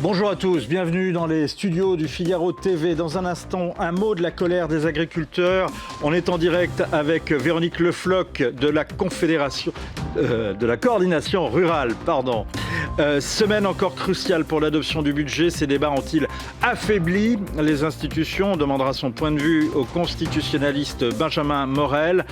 Bonjour à tous, bienvenue dans les studios du Figaro TV. Dans un instant, un mot de la colère des agriculteurs. On est en direct avec Véronique Le Floch de la coordination rurale. Semaine encore cruciale pour l'adoption du budget. Ces débats ont-ils affaibli les institutions? On demandera son point de vue au constitutionnaliste Benjamin Morel.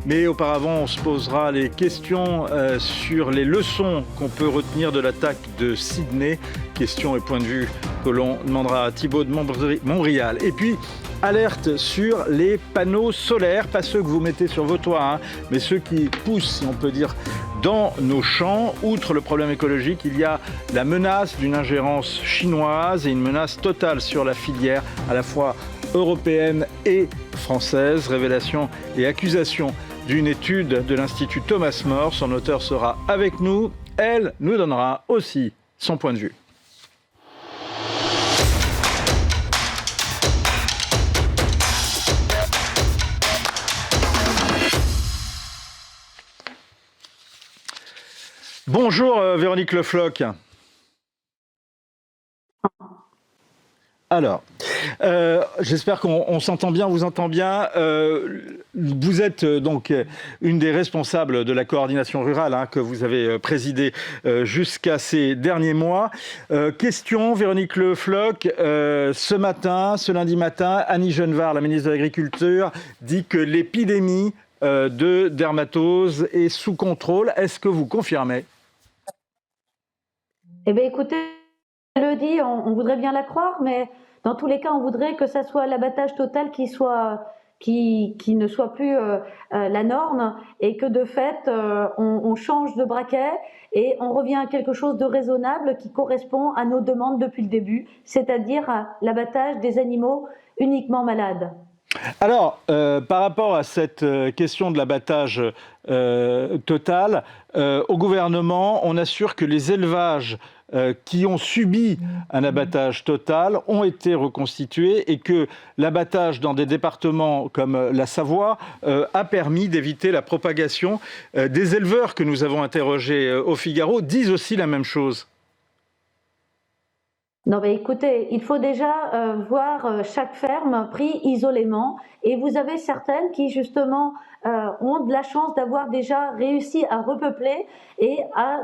Mais auparavant, on se posera les questions sur les leçons qu'on peut retenir de l'attaque de Sydney. Questions et points de vue que l'on demandera à Thibaut de Montbrial. Et puis, alerte sur les panneaux solaires, pas ceux que vous mettez sur vos toits, mais ceux qui poussent, si on peut dire, dans nos champs. Outre le problème écologique, il y a la menace d'une ingérence chinoise et une menace totale sur la filière, à la fois européenne et française. Révélation et accusation d'une étude de l'Institut Thomas More. Son auteur sera avec nous. Elle nous donnera aussi son point de vue. Bonjour Véronique Le Floch. Alors, j'espère qu'on s'entend bien, vous entend bien. Vous êtes donc une des responsables de la coordination rurale que vous avez présidée jusqu'à ces derniers mois. Question, Véronique Le Floch, ce lundi matin, Annie Genevard, la ministre de l'Agriculture, dit que l'épidémie de dermatose est sous contrôle. Est-ce que vous confirmez ? Eh bien, écoutez, elle le dit, on voudrait bien la croire, mais dans tous les cas, on voudrait que ça soit l'abattage total qui ne soit plus la norme et que de fait, on change de braquet et on revient à quelque chose de raisonnable qui correspond à nos demandes depuis le début, c'est-à-dire l'abattage des animaux uniquement malades. Alors, par rapport à cette question de l'abattage total, au gouvernement, on assure que les élevages qui ont subi un abattage total ont été reconstitués et que l'abattage dans des départements comme la Savoie a permis d'éviter la propagation. Des éleveurs que nous avons interrogés au Figaro disent aussi la même chose. Non, mais écoutez, il faut déjà voir chaque ferme pris isolément, et vous avez certaines qui justement ont de la chance d'avoir déjà réussi à repeupler et à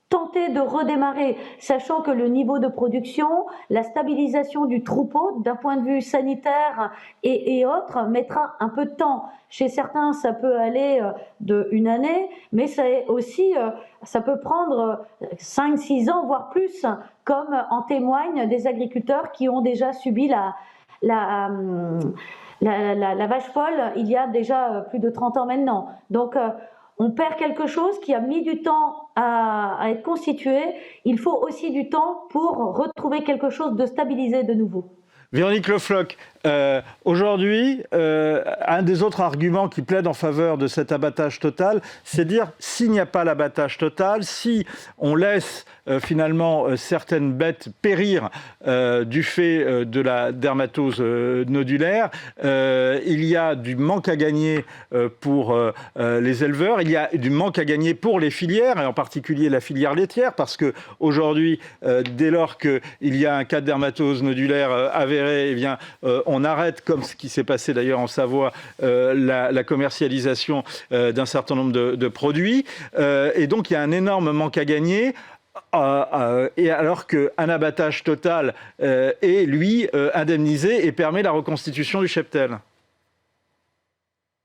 tenter de redémarrer, sachant que le niveau de production, la stabilisation du troupeau d'un point de vue sanitaire et autres mettra un peu de temps. Chez certains, ça peut aller d'une année, mais ça peut prendre 5-6 ans, voire plus, comme en témoignent des agriculteurs qui ont déjà subi la vache folle il y a déjà plus de 30 ans maintenant. Donc, on perd quelque chose qui a mis du temps à être constitué. Il faut aussi du temps pour retrouver quelque chose de stabilisé de nouveau. Véronique Le Floch, aujourd'hui, un des autres arguments qui plaident en faveur de cet abattage total, c'est dire s'il n'y a pas l'abattage total, si on laisse finalement certaines bêtes périr du fait de la dermatose nodulaire, il y a du manque à gagner pour les éleveurs, il y a du manque à gagner pour les filières, et en particulier la filière laitière, parce qu'aujourd'hui, dès lors qu'il y a un cas de dermatose nodulaire avéré, eh bien, on arrête, comme ce qui s'est passé d'ailleurs en Savoie, la commercialisation d'un certain nombre de produits. Et donc, il y a un énorme manque à gagner. Et alors qu'un abattage total est, lui, indemnisé et permet la reconstitution du cheptel.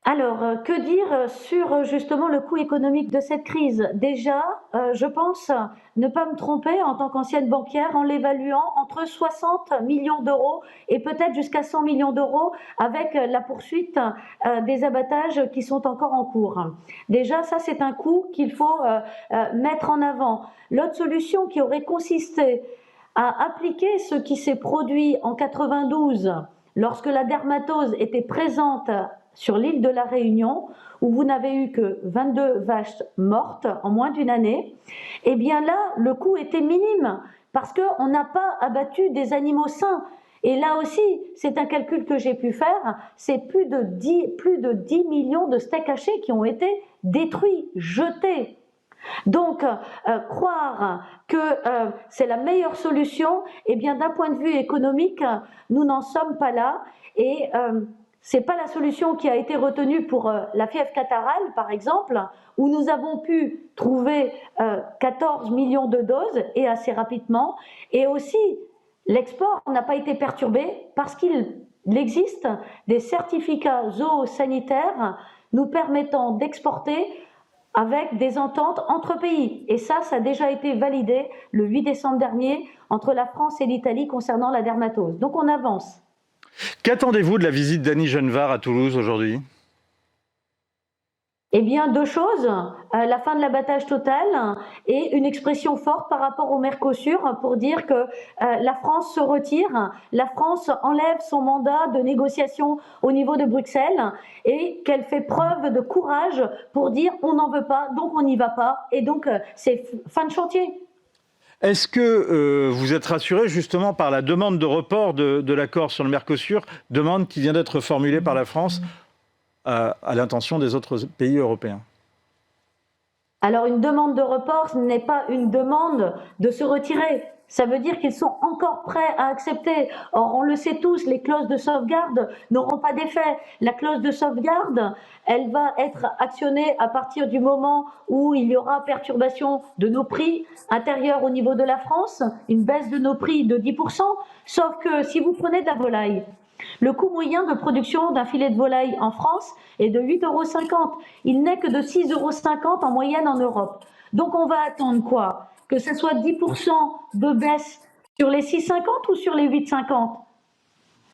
Alors, que dire sur justement le coût économique de cette crise? Déjà, je pense ne pas me tromper en tant qu'ancienne banquière en l'évaluant entre 60 millions d'euros et peut-être jusqu'à 100 millions d'euros avec la poursuite des abattages qui sont encore en cours. Déjà, ça c'est un coût qu'il faut mettre en avant. L'autre solution qui aurait consisté à appliquer ce qui s'est produit en 92 lorsque la dermatose était présente sur l'île de la Réunion, où vous n'avez eu que 22 vaches mortes en moins d'une année, eh bien là, le coût était minime, parce qu'on n'a pas abattu des animaux sains. Et là aussi, c'est un calcul que j'ai pu faire, c'est plus de 10 millions de steaks hachés qui ont été détruits, jetés. Donc, croire que c'est la meilleure solution, eh bien, d'un point de vue économique, nous n'en sommes pas là. Et c'est pas la solution qui a été retenue pour la fièvre catarrhale, par exemple, où nous avons pu trouver 14 millions de doses, et assez rapidement. Et aussi, l'export n'a pas été perturbé parce qu'il existe des certificats zoosanitaires nous permettant d'exporter avec des ententes entre pays. Et ça a déjà été validé le 8 décembre dernier entre la France et l'Italie concernant la dermatose. Donc on avance. Qu'attendez-vous de la visite d'Annie Genevard à Toulouse aujourd'hui ? Eh bien, deux choses, la fin de l'abattage total et une expression forte par rapport au Mercosur pour dire que la France se retire, la France enlève son mandat de négociation au niveau de Bruxelles et qu'elle fait preuve de courage pour dire on n'en veut pas, donc on n'y va pas, et donc c'est fin de chantier. Est-ce que vous êtes rassuré justement par la demande de report de l'accord sur le Mercosur, demande qui vient d'être formulée par la France à l'intention des autres pays européens? Alors une demande de report, ce n'est pas une demande de se retirer. Ça veut dire qu'ils sont encore prêts à accepter. Or, on le sait tous, les clauses de sauvegarde n'auront pas d'effet. La clause de sauvegarde, elle va être actionnée à partir du moment où il y aura perturbation de nos prix intérieurs au niveau de la France, une baisse de nos prix de 10%, sauf que si vous prenez de la volaille, le coût moyen de production d'un filet de volaille en France est de 8,50 €. Il n'est que de 6,50 € en moyenne en Europe. Donc on va attendre quoi? Que ce soit 10% de baisse sur les 6,50 ou sur les 8,50?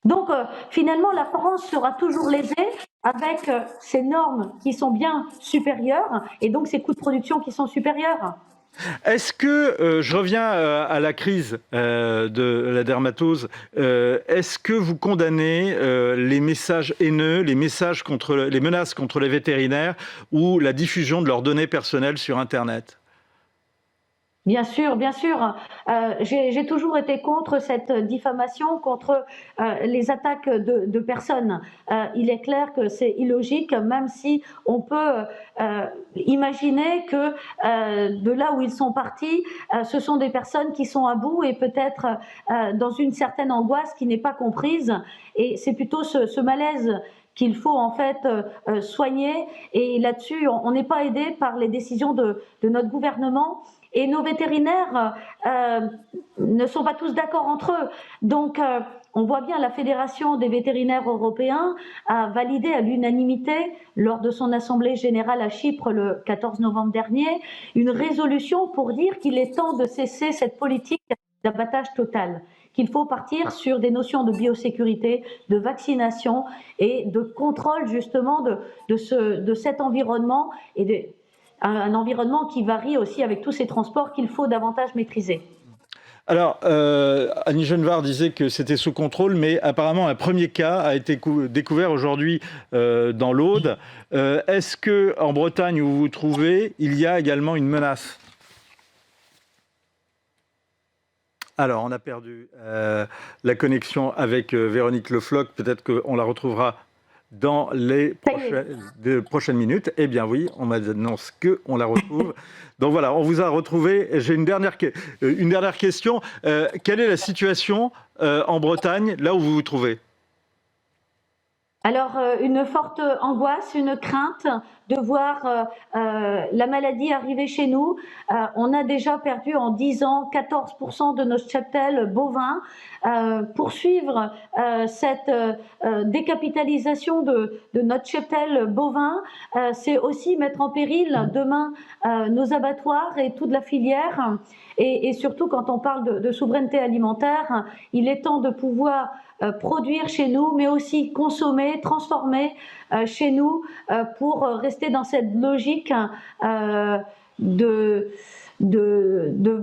Donc finalement, la France sera toujours lésée avec ces normes qui sont bien supérieures et donc ces coûts de production qui sont supérieurs. Est-ce que, je reviens à la crise de la dermatose, est-ce que vous condamnez les messages haineux, les menaces contre les vétérinaires ou la diffusion de leurs données personnelles sur Internet ? Bien sûr, bien sûr. J'ai toujours été contre cette diffamation, contre les attaques de personnes. Il est clair que c'est illogique, même si on peut imaginer que de là où ils sont partis, ce sont des personnes qui sont à bout et peut-être dans une certaine angoisse qui n'est pas comprise. Et c'est plutôt ce malaise qu'il faut en fait soigner. Et là-dessus, on n'est pas aidé par les décisions de notre gouvernement. Et nos vétérinaires ne sont pas tous d'accord entre eux. Donc, on voit bien la Fédération des vétérinaires européens a validé à l'unanimité, lors de son assemblée générale à Chypre le 14 novembre dernier, une résolution pour dire qu'il est temps de cesser cette politique d'abattage total, qu'il faut partir sur des notions de biosécurité, de vaccination et de contrôle justement de cet environnement et un environnement qui varie aussi avec tous ces transports qu'il faut davantage maîtriser. Alors, Annie Genevard disait que c'était sous contrôle, mais apparemment un premier cas a été découvert aujourd'hui dans l'Aude. Est-ce qu'en Bretagne où vous vous trouvez, il y a également une menace ? Alors, on a perdu la connexion avec Véronique Le Floch. Peut-être qu'on la retrouvera dans les prochaines minutes. Eh bien oui, on m'annonce qu'on la retrouve. Donc voilà, on vous a retrouvé. J'ai une dernière question. Quelle est la situation en Bretagne, là où vous vous trouvez ? Alors, une forte angoisse, une crainte de voir la maladie arriver chez nous. On a déjà perdu en 10 ans 14% de nos cheptels bovins. Poursuivre cette décapitalisation de notre cheptel bovin, c'est aussi mettre en péril demain nos abattoirs et toute la filière. Et surtout, quand on parle de souveraineté alimentaire, il est temps de pouvoir produire chez nous, mais aussi consommer, transformer chez nous pour rester dans cette logique de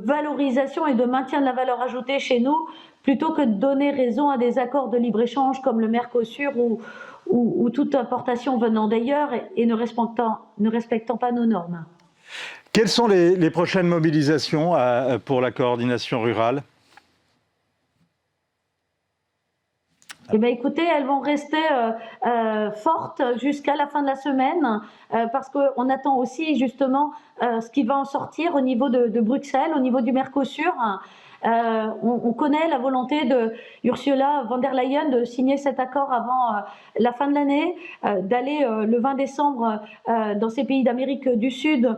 valorisation et de maintien de la valeur ajoutée chez nous, plutôt que de donner raison à des accords de libre-échange comme le Mercosur ou toute importation venant d'ailleurs et ne respectant pas nos normes. Quelles sont les prochaines mobilisations pour la coordination rurale ? Eh bien, écoutez, elles vont rester fortes jusqu'à la fin de la semaine parce qu'on attend aussi justement ce qui va en sortir au niveau de Bruxelles, au niveau du Mercosur. On connaît la volonté de Ursula von der Leyen de signer cet accord avant la fin de l'année, d'aller le 20 décembre dans ces pays d'Amérique du Sud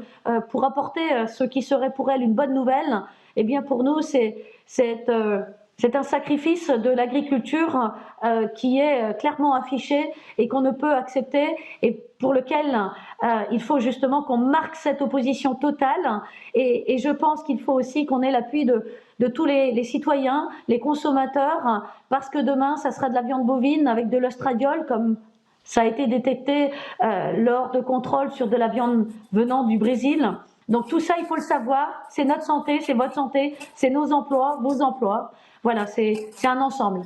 pour apporter ce qui serait pour elle une bonne nouvelle. Eh bien, pour nous, c'est un sacrifice de l'agriculture qui est clairement affiché et qu'on ne peut accepter et pour lequel il faut justement qu'on marque cette opposition totale. Et je pense qu'il faut aussi qu'on ait l'appui de tous les citoyens, les consommateurs, parce que demain, ça sera de la viande bovine avec de l'oestradiol, comme ça a été détecté lors de contrôles sur de la viande venant du Brésil. Donc tout ça, il faut le savoir, c'est notre santé, c'est votre santé, c'est nos emplois, vos emplois. Voilà, c'est un ensemble.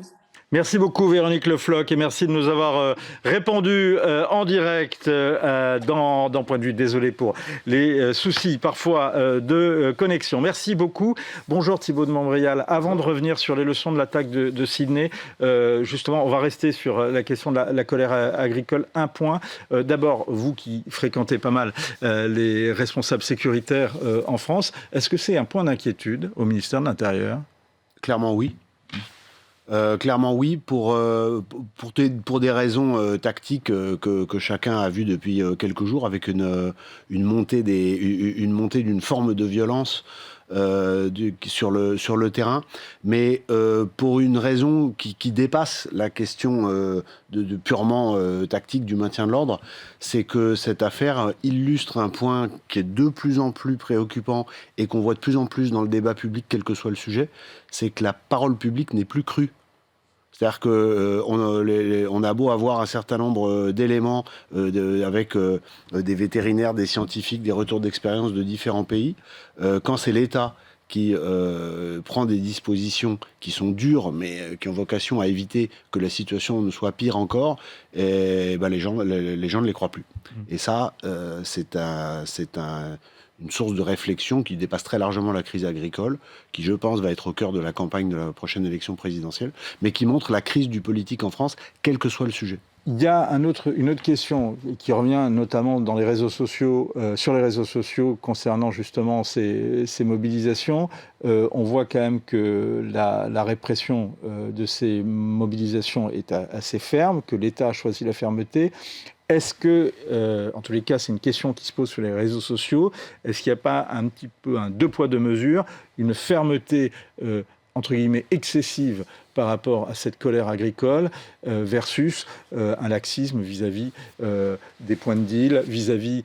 Merci beaucoup Véronique Le Floch et merci de nous avoir répondu en direct dans Point de vue. Désolé pour les soucis parfois de connexion. Merci beaucoup. Bonjour Thibaut de Montbrial. Avant de revenir sur les leçons de l'attaque de Sydney, justement, on va rester sur la question de la colère agricole. Un point. D'abord, vous qui fréquentez pas mal les responsables sécuritaires en France, est-ce que c'est un point d'inquiétude au ministère de l'Intérieur ? Clairement oui. Clairement oui, pour des raisons tactiques que chacun a vu depuis quelques jours, avec une montée d'une forme de violence sur le terrain, mais pour une raison qui dépasse la question de purement tactique du maintien de l'ordre, c'est que cette affaire illustre un point qui est de plus en plus préoccupant et qu'on voit de plus en plus dans le débat public, quel que soit le sujet, c'est que la parole publique n'est plus crue. C'est-à-dire qu'on a beau avoir un certain nombre d'éléments avec des vétérinaires, des scientifiques, des retours d'expérience de différents pays, quand c'est l'État qui prend des dispositions qui sont dures, mais qui ont vocation à éviter que la situation ne soit pire encore, et les gens ne les croient plus. Et ça, c'est une source de réflexion qui dépasse très largement la crise agricole, qui, je pense, va être au cœur de la campagne de la prochaine élection présidentielle, mais qui montre la crise du politique en France, quel que soit le sujet. Il y a une autre question qui revient notamment dans les réseaux sociaux, sur les réseaux sociaux concernant justement ces mobilisations. On voit quand même que la répression de ces mobilisations est assez ferme, que l'État a choisi la fermeté. Est-ce que, en tous les cas, c'est une question qui se pose sur les réseaux sociaux, est-ce qu'il n'y a pas un petit peu un deux poids deux mesures, une fermeté entre guillemets excessive par rapport à cette colère agricole versus un laxisme vis-à-vis des points de deal, vis-à-vis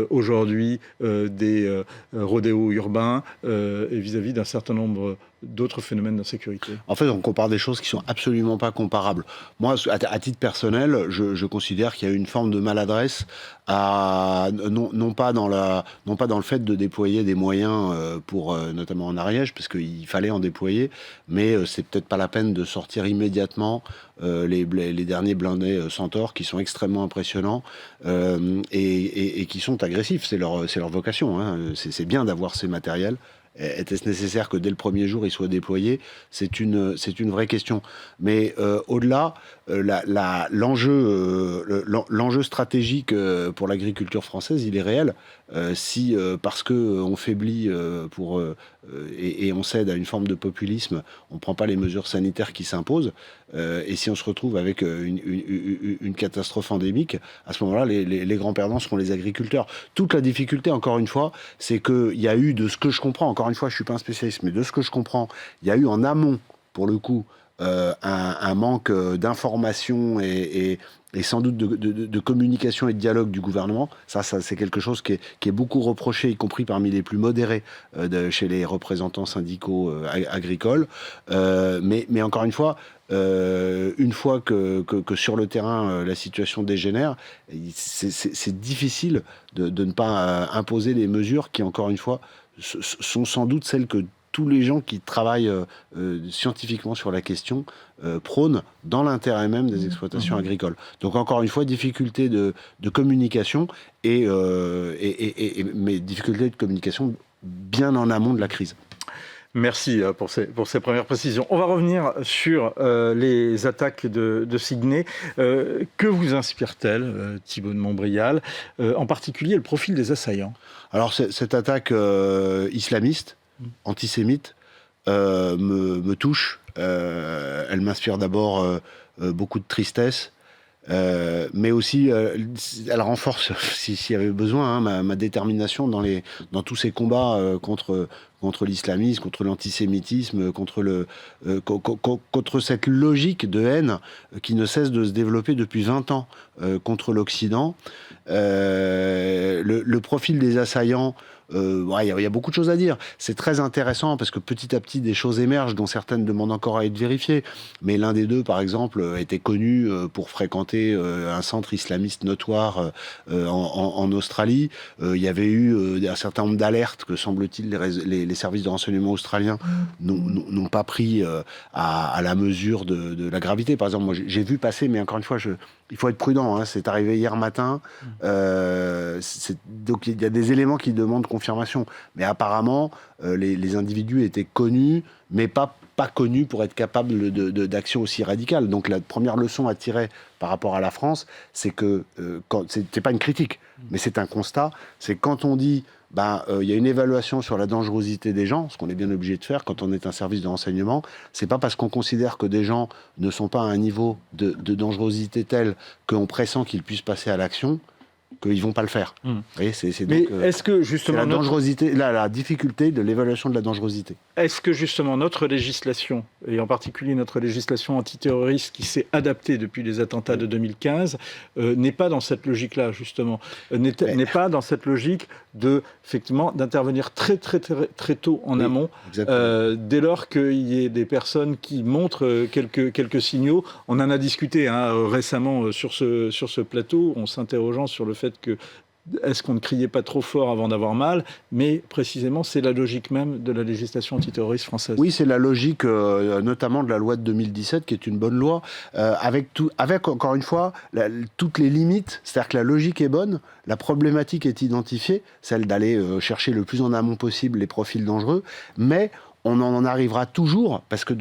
aujourd'hui des rodéos urbains et vis-à-vis d'un certain nombre d'autres phénomènes d'insécurité. En fait, on compare des choses qui sont absolument pas comparables. Moi, à titre personnel, je considère qu'il y a une forme de maladresse non pas dans le fait de déployer des moyens pour notamment en Ariège, parce qu'il fallait en déployer, mais c'est peut-être pas la peine de sortir immédiatement les derniers blindés Centaure qui sont extrêmement impressionnants et qui sont agressifs. C'est leur vocation. Hein. C'est bien d'avoir ces matériels. Était-ce nécessaire que dès le premier jour, ils soient déployés ? C'est une vraie question. Mais au-delà, l'enjeu stratégique pour l'agriculture française, il est réel. Si, parce qu'on faiblit et on cède à une forme de populisme, on ne prend pas les mesures sanitaires qui s'imposent, et si on se retrouve avec une catastrophe endémique, à ce moment-là, les grands perdants seront les agriculteurs. Toute la difficulté, encore une fois, c'est qu'il y a eu, de ce que je comprends, encore une fois, je ne suis pas un spécialiste, mais de ce que je comprends, il y a eu en amont, pour le coup, un manque d'information et sans doute de communication et de dialogue du gouvernement. Ça c'est quelque chose qui est beaucoup reproché, y compris parmi les plus modérés chez les représentants syndicaux agricoles. Mais encore une fois que sur le terrain la situation dégénère, c'est difficile de ne pas imposer des mesures qui, encore une fois, sont sans doute celles que tous les gens qui travaillent scientifiquement sur la question prônent dans l'intérêt même des exploitations agricoles. Donc encore une fois, difficulté de communication mais difficulté de communication bien en amont de la crise. Merci pour ces premières précisions. On va revenir sur les attaques de Sydney. Que vous inspire-t-elle, Thibault de Montbrial, en particulier le profil des assaillants? Alors, cette attaque islamiste, antisémite, me touche. Elle m'inspire d'abord beaucoup de tristesse. Mais aussi, elle renforce, s'il y avait besoin, ma détermination dans tous ces combats contre l'islamisme, contre l'antisémitisme, contre cette logique de haine qui ne cesse de se développer depuis 20 ans contre l'Occident. Le profil des assaillants, il y a beaucoup de choses à dire. C'est très intéressant parce que petit à petit, des choses émergent dont certaines demandent encore à être vérifiées. Mais l'un des deux, par exemple, était connu pour fréquenter un centre islamiste notoire en Australie. Il y avait eu un certain nombre d'alertes que, semble-t-il, les services de renseignement australiens n'ont pas pris à la mesure de la gravité. Par exemple, moi, j'ai vu passer, mais encore une fois, il faut être prudent, hein, c'est arrivé hier matin. Donc il y a des éléments qui demandent confirmation. Mais apparemment, les individus étaient connus, mais pas connus pour être capables d'actions aussi radicales. Donc la première leçon à tirer par rapport à la France, c'est que, c'est pas une critique, mais c'est un constat, c'est quand on dit il y a une évaluation sur la dangerosité des gens, ce qu'on est bien obligé de faire quand on est un service de renseignement. C'est pas parce qu'on considère que des gens ne sont pas à un niveau de dangerosité tel qu'on pressent qu'ils puissent passer à l'action qu'ils vont pas le faire. Vous voyez, mais est-ce que justement la dangerosité, la difficulté de l'évaluation de la dangerosité. Est-ce que justement notre législation, et en particulier notre législation antiterroriste qui s'est adaptée depuis les attentats de 2015, n'est pas dans cette logique-là justement, n'est pas dans cette logique effectivement d'intervenir très tôt en amont, dès lors qu'il y ait des personnes qui montrent quelques signaux. On en a discuté récemment sur ce plateau, en s'interrogeant sur le fait que est-ce qu'on ne criait pas trop fort avant d'avoir mal? Mais précisément, c'est la logique même de la législation antiterroriste française. Oui, c'est la logique notamment de la loi de 2017, qui est une bonne loi, avec encore une fois, toutes les limites. C'est-à-dire que la logique est bonne, la problématique est identifiée, celle d'aller chercher le plus en amont possible les profils dangereux, mais on en arrivera toujours, parce que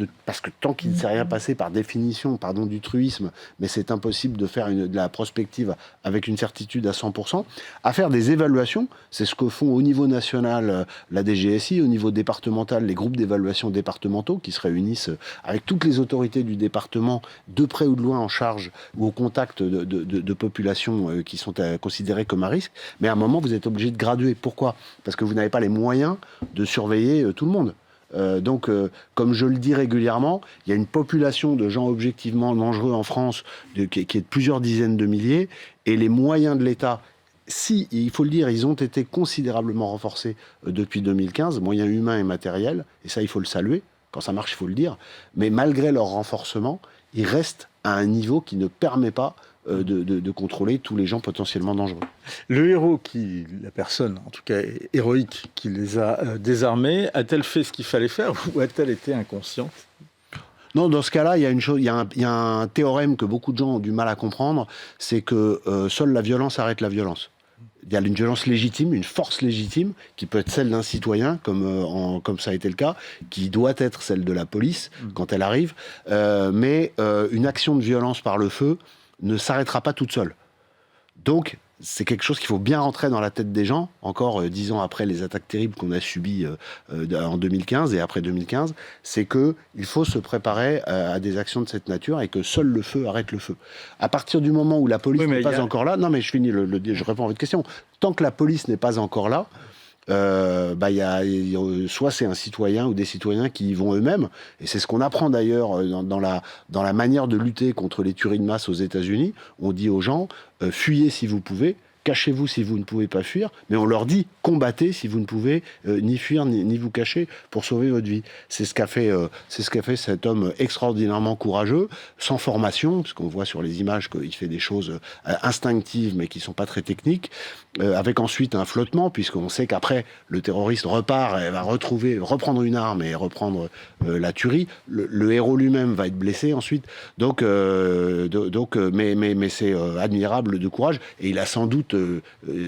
tant qu'il ne s'est rien passé, par définition, pardon du truisme, mais c'est impossible de faire de la prospective avec une certitude à 100%, à faire des évaluations. C'est ce que font au niveau national la DGSI, au niveau départemental, les groupes d'évaluation départementaux qui se réunissent avec toutes les autorités du département, de près ou de loin en charge ou au contact de populations qui sont considérées comme à risque. Mais à un moment, vous êtes obligé de graduer. Pourquoi ? Parce que vous n'avez pas les moyens de surveiller tout le monde. Donc, comme je le dis régulièrement, il y a une population de gens objectivement dangereux en France qui est de plusieurs dizaines de milliers, et les moyens de l'État, il faut le dire, ils ont été considérablement renforcés depuis 2015, moyens humains et matériels, et ça, il faut le saluer. Quand ça marche, il faut le dire. Mais malgré leur renforcement, ils restent à un niveau qui ne permet pas de contrôler tous les gens potentiellement dangereux. Le héros, la personne, en tout cas héroïque, qui les a désarmés, a-t-elle fait ce qu'il fallait faire ou a-t-elle été inconsciente ? Non, dans ce cas-là, il y a un théorème que beaucoup de gens ont du mal à comprendre, c'est que seule la violence arrête la violence. Il y a une violence légitime, une force légitime, qui peut être celle d'un citoyen, comme ça a été le cas, qui doit être celle de la police quand elle arrive, mais une action de violence par le feu ne s'arrêtera pas toute seule. Donc, c'est quelque chose qu'il faut bien rentrer dans la tête des gens, encore 10 ans après les attaques terribles qu'on a subies en 2015 et après 2015, c'est qu'il faut se préparer à des actions de cette nature et que seul le feu arrête le feu. À partir du moment où la police n'est pas encore là... Non, mais je finis, je réponds à votre question. Tant que la police n'est pas encore là, soit c'est un citoyen ou des citoyens qui y vont eux-mêmes, et c'est ce qu'on apprend d'ailleurs dans la manière de lutter contre les tueries de masse aux États-Unis. On dit aux gens fuyez si vous pouvez, cachez-vous si vous ne pouvez pas fuir, mais on leur dit combattez si vous ne pouvez ni fuir ni vous cacher pour sauver votre vie. C'est ce qu'a fait cet homme extraordinairement courageux, sans formation, parce qu'on voit sur les images qu'il fait des choses instinctives mais qui sont pas très techniques, avec ensuite un flottement, puisqu'on sait qu'après le terroriste repart et va reprendre une arme et reprendre la tuerie. Le héros lui-même va être blessé ensuite. Mais c'est admirable de courage, et il a sans doute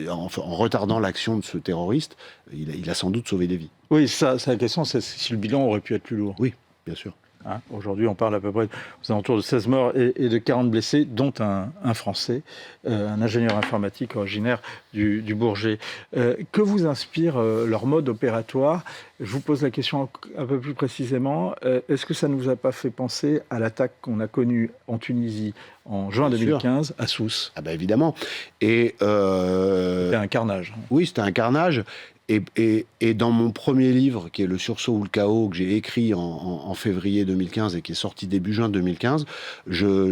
en retardant l'action de ce terroriste, il a sans doute sauvé des vies. Oui, ça, c'est la question, c'est si le bilan aurait pu être plus lourd. Oui, bien sûr. Hein, aujourd'hui, on parle à peu près aux alentours de 16 morts et de 40 blessés, dont un Français, un ingénieur informatique originaire du Bourget. Que vous inspire leur mode opératoire? Je vous pose la question un peu plus précisément. Est-ce que ça ne vous a pas fait penser à l'attaque qu'on a connue en Tunisie en juin 2015 à Sousse? Ah bah évidemment. Et c'était un carnage. Oui, c'était un carnage. Et dans mon premier livre, qui est Le sursaut ou le chaos, que j'ai écrit en février 2015 et qui est sorti début juin 2015,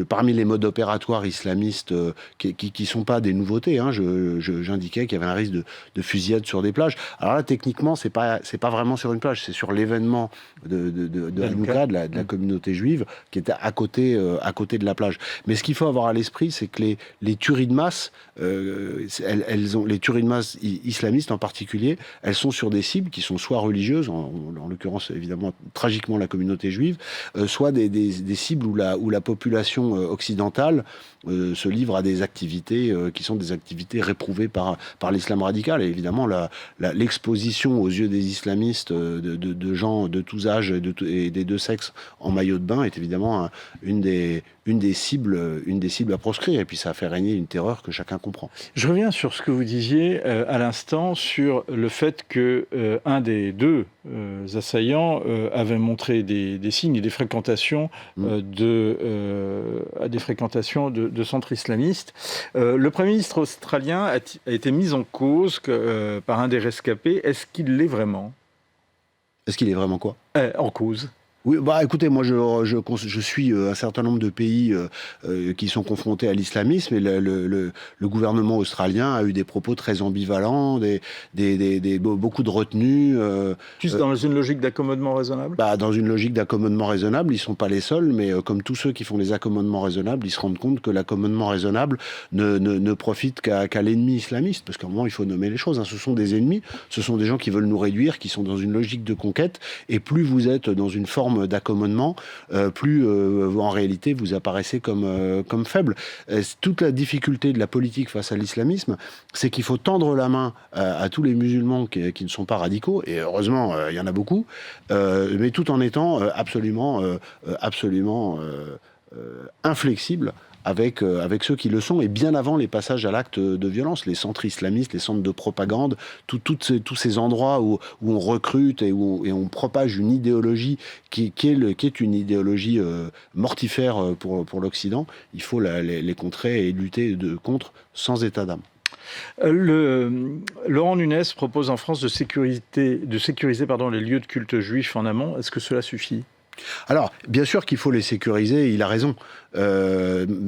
parmi les modes opératoires islamistes qui sont pas des nouveautés, hein, j'indiquais qu'il y avait un risque de fusillade sur des plages. Alors là, techniquement, c'est pas vraiment sur une plage, c'est sur l'événement de Hanouka, de la communauté juive, qui était à côté de la plage. Mais ce qu'il faut avoir à l'esprit, c'est que les tueries de masse, les tueries de masse islamistes en particulier, elles sont sur des cibles qui sont soit religieuses, en l'occurrence évidemment tragiquement la communauté juive, soit des cibles où la population occidentale se livre à des activités qui sont des activités réprouvées par l'islam radical. Et évidemment, l'exposition aux yeux des islamistes de gens de tous âges et des deux sexes en maillot de bain est évidemment une des cibles à proscrire. Et puis ça a fait régner une terreur que chacun comprend. Je reviens sur ce que vous disiez à l'instant sur le fait que un des deux assaillants avait montré des signes et des fréquentations de centres islamistes. Le Premier ministre australien a été mis en cause par un des rescapés. Est-ce qu'il l'est vraiment? Est-ce qu'il est vraiment quoi? En cause. Oui, bah écoutez, moi je suis un certain nombre de pays qui sont confrontés à l'islamisme, et le gouvernement australien a eu des propos très ambivalents, beaucoup de retenue. Juste dans une logique d'accommodement raisonnable? Dans une logique d'accommodement raisonnable, ils sont pas les seuls, mais comme tous ceux qui font des accommodements raisonnables, ils se rendent compte que l'accommodement raisonnable ne profite qu'à l'ennemi islamiste, parce qu'à un moment il faut nommer les choses, hein. Ce sont des ennemis, ce sont des gens qui veulent nous réduire, qui sont dans une logique de conquête, et plus vous êtes dans une forme d'accommodement, plus en réalité vous apparaissez comme faible. Toute la difficulté de la politique face à l'islamisme, c'est qu'il faut tendre la main à tous les musulmans qui ne sont pas radicaux, et heureusement il y en a beaucoup, mais tout en étant absolument inflexible avec ceux qui le sont, et bien avant les passages à l'acte de violence, les centres islamistes, les centres de propagande, tous ces endroits où on recrute et où on propage une idéologie qui est une idéologie mortifère pour l'Occident. Il faut les contrer et lutter contre sans état d'âme. Laurent Nunez propose en France de sécuriser les lieux de culte juifs en amont. Est-ce que cela suffit ? Alors, bien sûr qu'il faut les sécuriser, il a raison.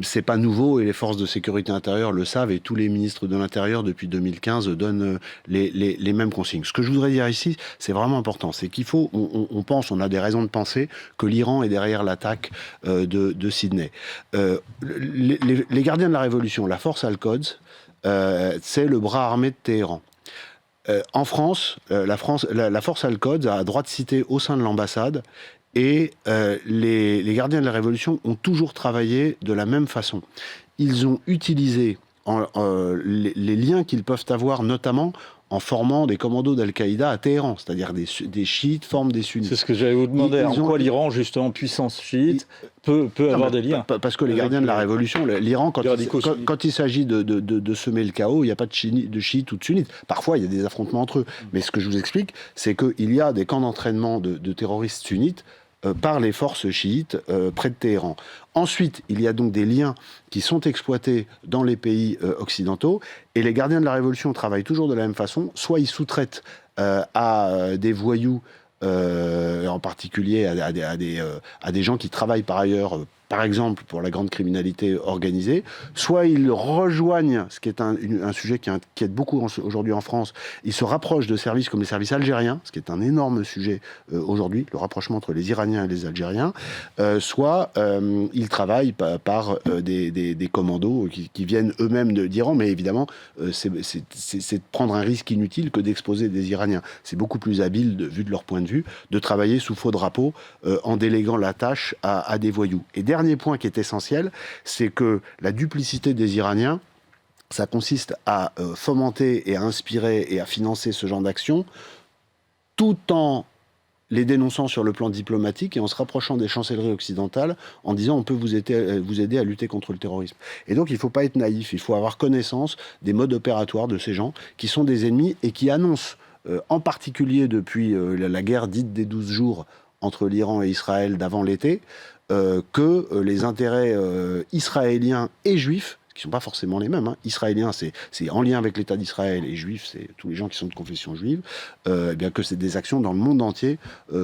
C'est pas nouveau, et les forces de sécurité intérieure le savent, et tous les ministres de l'Intérieur depuis 2015 donnent les mêmes consignes. Ce que je voudrais dire ici, c'est vraiment important, c'est qu'il faut, on a des raisons de penser que l'Iran est derrière l'attaque de Sydney. Les gardiens de la Révolution, la force Al-Quds, c'est le bras armé de Téhéran. En France, la force Al-Quds a droit de cité au sein de l'ambassade. Et les gardiens de la Révolution ont toujours travaillé de la même façon. Ils ont utilisé les liens qu'ils peuvent avoir, notamment en formant des commandos d'Al-Qaïda à Téhéran, c'est-à-dire des chiites forment des sunnites. C'est ce que j'allais vous demander. En quoi l'Iran, justement, puissance chiite, peut avoir des liens? Parce que les gardiens de la Révolution, l'Iran, quand il s'agit de semer le chaos, il n'y a pas de chiites ou de sunnites. Parfois, il y a des affrontements entre eux. Mais ce que je vous explique, c'est qu'il y a des camps d'entraînement de terroristes sunnites par les forces chiites près de Téhéran. Ensuite, il y a donc des liens qui sont exploités dans les pays occidentaux, et les gardiens de la Révolution travaillent toujours de la même façon. Soit ils sous-traitent à des voyous, en particulier à des gens qui travaillent par ailleurs, par exemple pour la grande criminalité organisée, soit ils rejoignent, ce qui est un sujet qui inquiète beaucoup aujourd'hui en France, ils se rapprochent de services comme les services algériens, ce qui est un énorme sujet aujourd'hui, le rapprochement entre les Iraniens et les Algériens, soit ils travaillent par des commandos qui viennent eux-mêmes d'Iran, mais évidemment c'est de prendre un risque inutile que d'exposer des Iraniens. C'est beaucoup plus habile, vu de leur point de vue, de travailler sous faux drapeau en déléguant la tâche à des voyous. Et dernier point qui est essentiel, c'est que la duplicité des Iraniens ça consiste à fomenter et à inspirer et à financer ce genre d'action, tout en les dénonçant sur le plan diplomatique et en se rapprochant des chancelleries occidentales en disant on peut vous aider à lutter contre le terrorisme. Et donc il ne faut pas être naïf, il faut avoir connaissance des modes opératoires de ces gens qui sont des ennemis et qui annoncent, en particulier depuis la guerre dite des 12 jours entre l'Iran et Israël d'avant l'été, que les intérêts israéliens et juifs, qui ne sont pas forcément les mêmes. Israéliens, c'est en lien avec l'État d'Israël, et juifs, c'est tous les gens qui sont de confession juive, bien que des actions dans le monde entier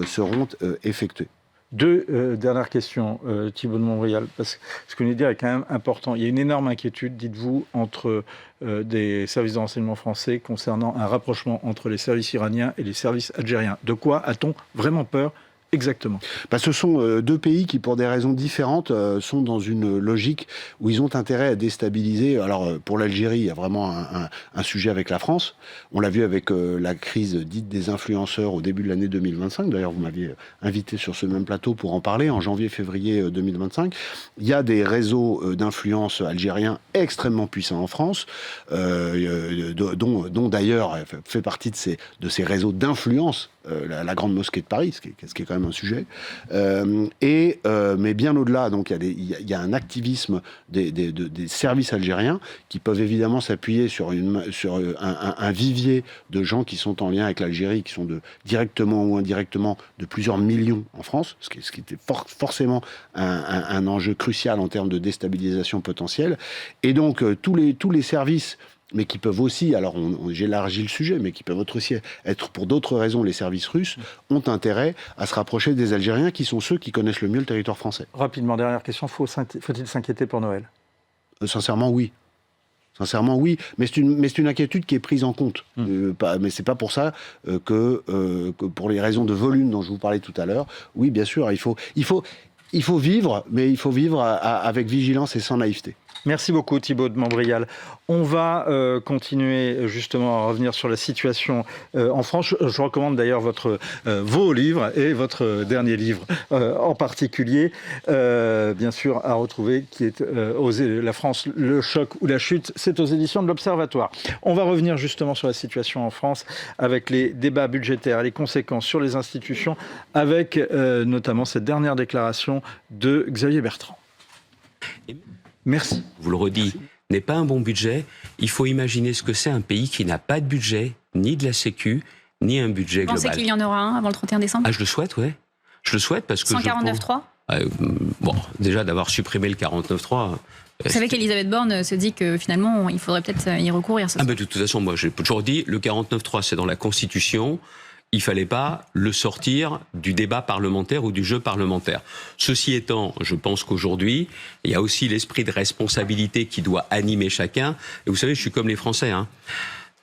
seront effectuées. Deux dernières questions, Thibault de Montbrial, parce que ce que vous venez de dire est quand même important. Il y a une énorme inquiétude, dites-vous, entre des services de renseignement français concernant un rapprochement entre les services iraniens et les services algériens. De quoi a-t-on vraiment peur ? Exactement. Ce sont deux pays qui, pour des raisons différentes, sont dans une logique où ils ont intérêt à déstabiliser. Alors, pour l'Algérie, il y a vraiment un sujet avec la France. On l'a vu avec la crise dite des influenceurs au début de l'année 2025. D'ailleurs, vous m'aviez invité sur ce même plateau pour en parler en janvier-février 2025. Il y a des réseaux d'influence algériens extrêmement puissants en France, dont d'ailleurs fait partie de ces réseaux d'influence la Grande Mosquée de Paris, ce qui est quand même un sujet. Mais bien au-delà, donc il y a un activisme des services algériens qui peuvent évidemment s'appuyer sur un vivier de gens qui sont en lien avec l'Algérie, qui sont directement ou indirectement de plusieurs millions en France, ce qui était forcément un enjeu crucial en termes de déstabilisation potentielle. Et donc tous les services, mais qui peuvent aussi, alors j'élargis le sujet, mais qui peuvent aussi être pour d'autres raisons, les services russes, ont intérêt à se rapprocher des Algériens, qui sont ceux qui connaissent le mieux le territoire français. Rapidement, dernière question, faut-il s'inquiéter pour Noël ? Sincèrement, oui. Sincèrement, oui. Mais c'est une inquiétude qui est prise en compte. Mais c'est pas pour ça que pour les raisons de volume dont je vous parlais tout à l'heure, oui, bien sûr, il faut vivre, mais il faut vivre avec vigilance et sans naïveté. Merci beaucoup Thibault de Montbrial. On va continuer justement à revenir sur la situation en France. Je recommande d'ailleurs vos livres et votre dernier livre en particulier, bien sûr à retrouver, qui est Oser la France, le choc ou la chute. C'est aux éditions de l'Observatoire. On va revenir justement sur la situation en France avec les débats budgétaires et les conséquences sur les institutions, avec notamment cette dernière déclaration de Xavier Bertrand. Merci. Je vous le redis, n'est pas un bon budget. Il faut imaginer ce que c'est un pays qui n'a pas de budget, ni de la Sécu, ni un budget global. Vous pensez qu'il y en aura un avant le 31 décembre ? Je le souhaite, oui. Je le souhaite parce que 149.3 ? Bon, déjà d'avoir supprimé le 49.3... Vous savez qu'Elisabeth Borne se dit que finalement, il faudrait peut-être y recourir. De toute façon, moi, j'ai toujours dit, le 49.3, c'est dans la Constitution. Il ne fallait pas le sortir du débat parlementaire ou du jeu parlementaire. Ceci étant, je pense qu'aujourd'hui, il y a aussi l'esprit de responsabilité qui doit animer chacun. Et vous savez, je suis comme les Français.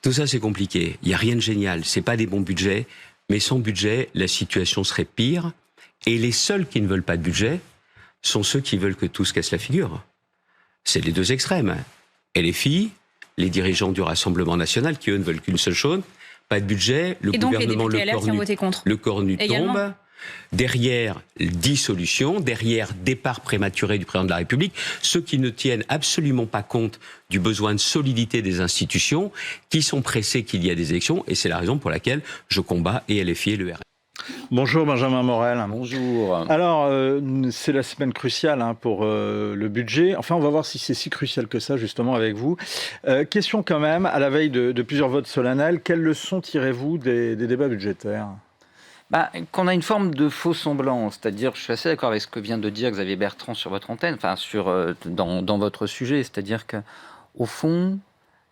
Tout ça, c'est compliqué. Il n'y a rien de génial. Ce n'est pas des bons budgets. Mais sans budget, la situation serait pire. Et les seuls qui ne veulent pas de budget sont ceux qui veulent que tout se casse la figure. C'est les deux extrêmes. Et les filles, les dirigeants du Rassemblement national, qui eux ne veulent qu'une seule chose, pas de budget, le gouvernement, le cornu tombe. Derrière, dissolution, derrière, départ prématuré du président de la République, ceux qui ne tiennent absolument pas compte du besoin de solidité des institutions, qui sont pressés qu'il y ait des élections, et c'est la raison pour laquelle je combats et LFI et le RN. Bonjour Benjamin Morel. Bonjour. Alors, c'est la semaine cruciale pour le budget. Enfin, on va voir si c'est si crucial que ça, justement, avec vous. Question quand même, à la veille de plusieurs votes solennels, quelles leçons tirez-vous des débats budgétaires ? Qu'on a une forme de faux semblant, c'est-à-dire, je suis assez d'accord avec ce que vient de dire Xavier Bertrand sur votre antenne, dans votre sujet, c'est-à-dire qu'au fond,